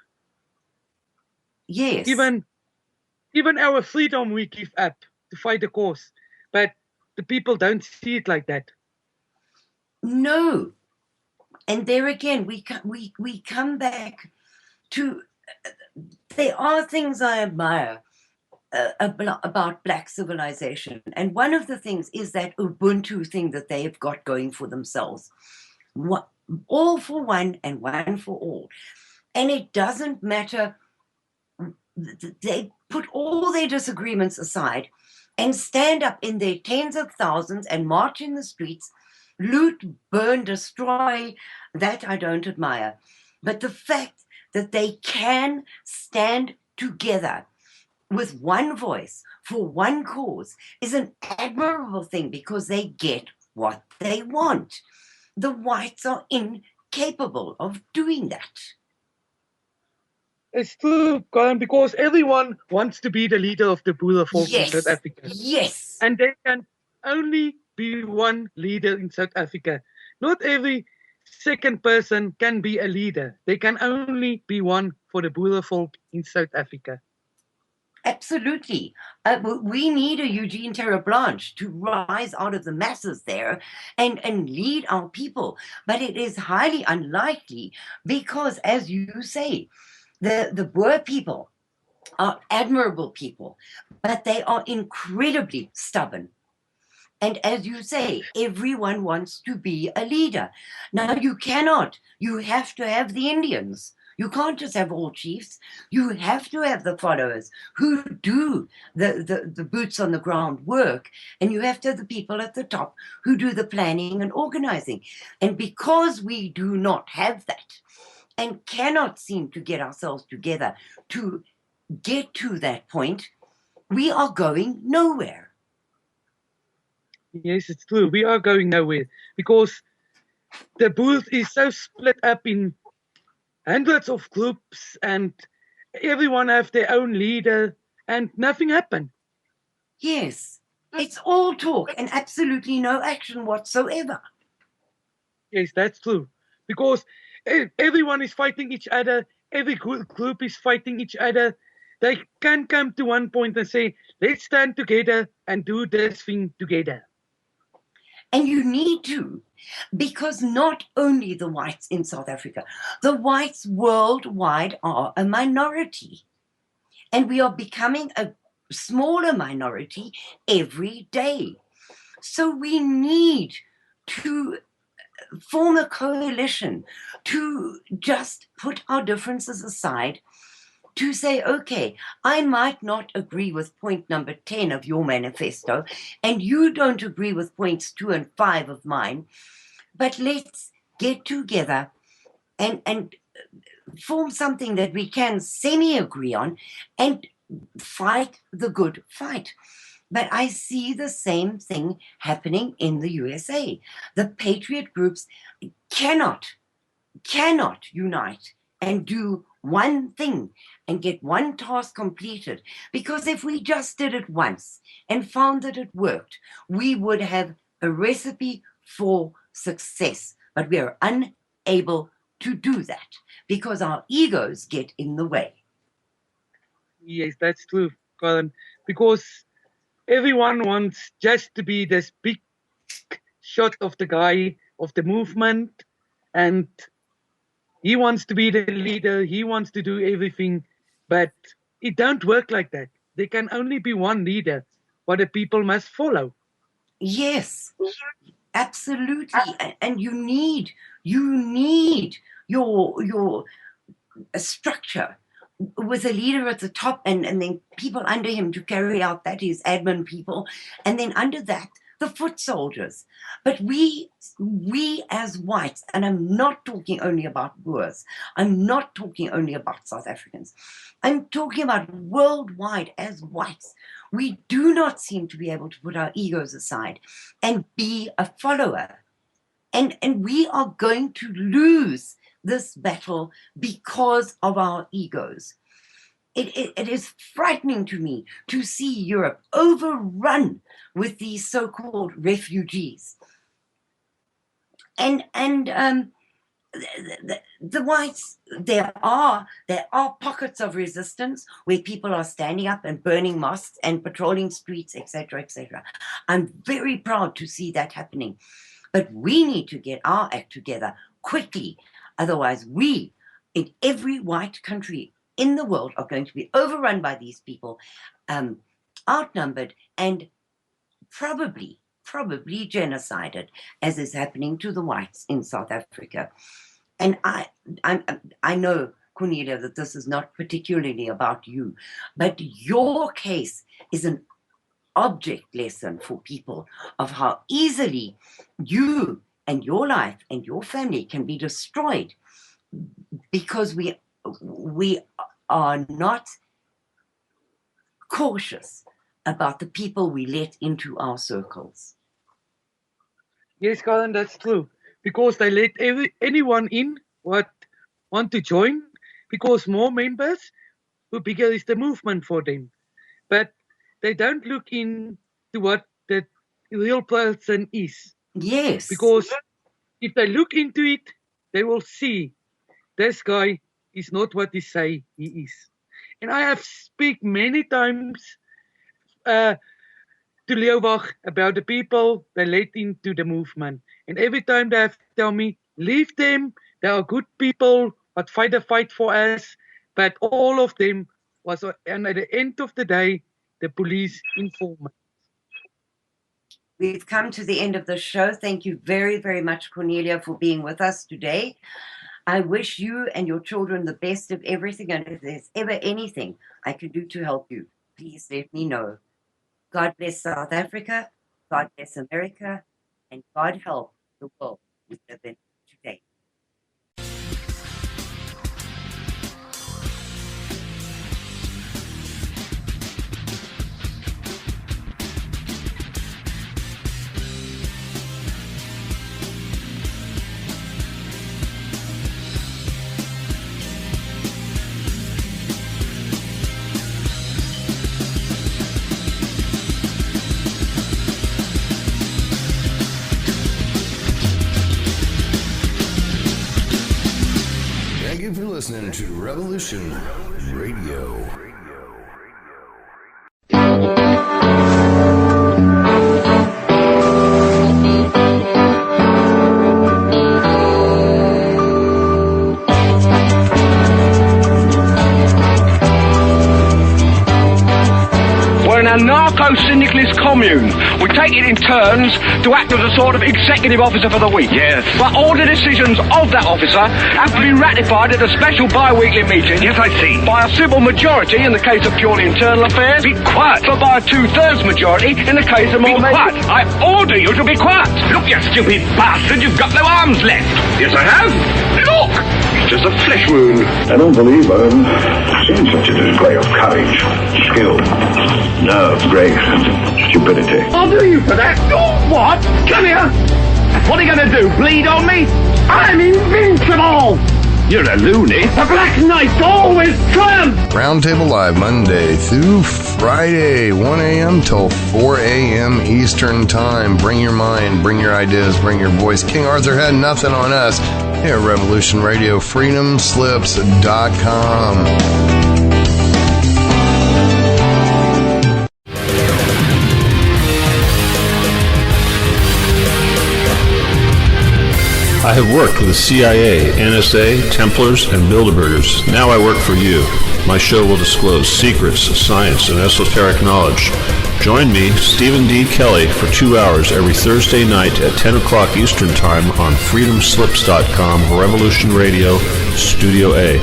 Yes. Even our freedom we give up to fight the cause. But the people don't see it like that. No. And there again, we come back to, there are things I admire about Black civilization. And one of the things is that Ubuntu thing that they have got going for themselves. All for one and one for all. And it doesn't matter. They put all their disagreements aside and stand up in their tens of thousands and march in the streets, loot, burn, destroy. That I don't admire. But the fact that they can stand together with one voice for one cause is an admirable thing because they get what they want. The whites are incapable of doing that. It's true, Colin, because everyone wants to be the leader of the Boer folk in South Africa. Yes. And there can only be one leader in South Africa. Not every second person can be a leader. There can only be one for the Boer folk in South Africa. Absolutely. We need a Eugene Terra Blanche to rise out of the masses there and lead our people. But it is highly unlikely because, as you say, the Boer people are admirable people, but they are incredibly stubborn. And as you say, everyone wants to be a leader. Now, you cannot. You have to have the Indians. You can't just have all chiefs. You have to have the followers who do the boots on the ground work. And you have to have the people at the top who do the planning and organizing. And because we do not have that and cannot seem to get ourselves together to get to that point, we are going nowhere. Yes, it's true. We are going nowhere because the booth is so split up in hundreds of groups and everyone have their own leader and nothing happened. Yes, it's all talk and absolutely no action whatsoever. Yes, that's true. Because everyone is fighting each other, every group is fighting each other. They can come to one point and say, let's stand together and do this thing together. And you need to, because not only the whites in South Africa, the whites worldwide are a minority. And we are becoming a smaller minority every day. So we need to form a coalition to just put our differences aside, to say, okay, I might not agree with point number 10 of your manifesto, and you don't agree with points 2 and 5 of mine, but let's get together and form something that we can semi-agree on and fight the good fight. But I see the same thing happening in the USA. The patriot groups cannot unite and do one thing and get one task completed. Because if we just did it once and found that it worked, we would have a recipe for success. But we are unable to do that because our egos get in the way. Yes, that's true, Colin. Because everyone wants just to be this big shot of the guy of the movement, and he wants to be the leader, he wants to do everything, but it don't work like that. There can only be one leader, but the people must follow. Yes, absolutely. And you need your structure with a leader at the top and then people under him to carry out that, his admin people, and then under that the foot soldiers. But we as whites, and I'm not talking only about Boers, I'm not talking only about South Africans, I'm talking about worldwide as whites, we do not seem to be able to put our egos aside and be a follower. And we are going to lose this battle because of our egos. It is frightening to me to see Europe overrun with these so-called refugees. And the whites, there are pockets of resistance where people are standing up and burning mosques and patrolling streets, etc., etc. I'm very proud to see that happening. But we need to get our act together quickly. Otherwise, we, in every white country in the world, are going to be overrun by these people, outnumbered, and probably genocided, as is happening to the whites in South Africa. And I know, Cornelia, that this is not particularly about you, but your case is an object lesson for people of how easily you and your life and your family can be destroyed because we are not cautious about the people we let into our circles. Yes, Colin, that's true. Because they let anyone in what want to join, because more members, the bigger is the movement for them. But they don't look into what the real person is. Yes. Because if they look into it, they will see this guy is not what he say he is. And I have speak many times to Leeuwach about the people they let into the movement. And every time they have to tell me, leave them, they are good people, but fight a fight for us. But all of them was, and at the end of the day, the police informant. We've come to the end of the show. Thank you very, very much, Cornelia, for being with us today. I wish you and your children the best of everything. And if there's ever anything I can do to help you, please let me know. God bless South Africa. God bless America. And God help the world we live in today. listening to Revolution Radio. A narco-syndicalist commune. We take it in turns to act as a sort of executive officer for the week. Yes. But all the decisions of that officer have to be ratified at a special bi-weekly meeting. Yes, I see. By a civil majority in the case of purely internal affairs. Be quiet. But by a 2/3 majority in the case of more Be quiet. I order you to be quiet. Look, you stupid bastard, you've got no arms left. Yes, I have. Look, it's just a flesh wound. I don't believe I've seen such a display of courage, skill, nerve, grace, and stupidity. I'll do you for that. Oh, what? Come here. What are you going to do, bleed on me? I'm invincible. You're a loony. The Black Knight always triumphs. Roundtable Live Monday through Friday, 1 a.m. till 4 a.m. Eastern Time. Bring your mind, bring your ideas, bring your voice. King Arthur had nothing on us here at Revolution Radio, freedomslips.com. I have worked with the CIA, NSA, Templars, and Bilderbergers. Now I work for you. My show will disclose secrets, science, and esoteric knowledge. Join me, Stephen D. Kelly, for 2 hours every Thursday night at 10 o'clock Eastern Time on freedomslips.com, Revolution Radio, Studio A.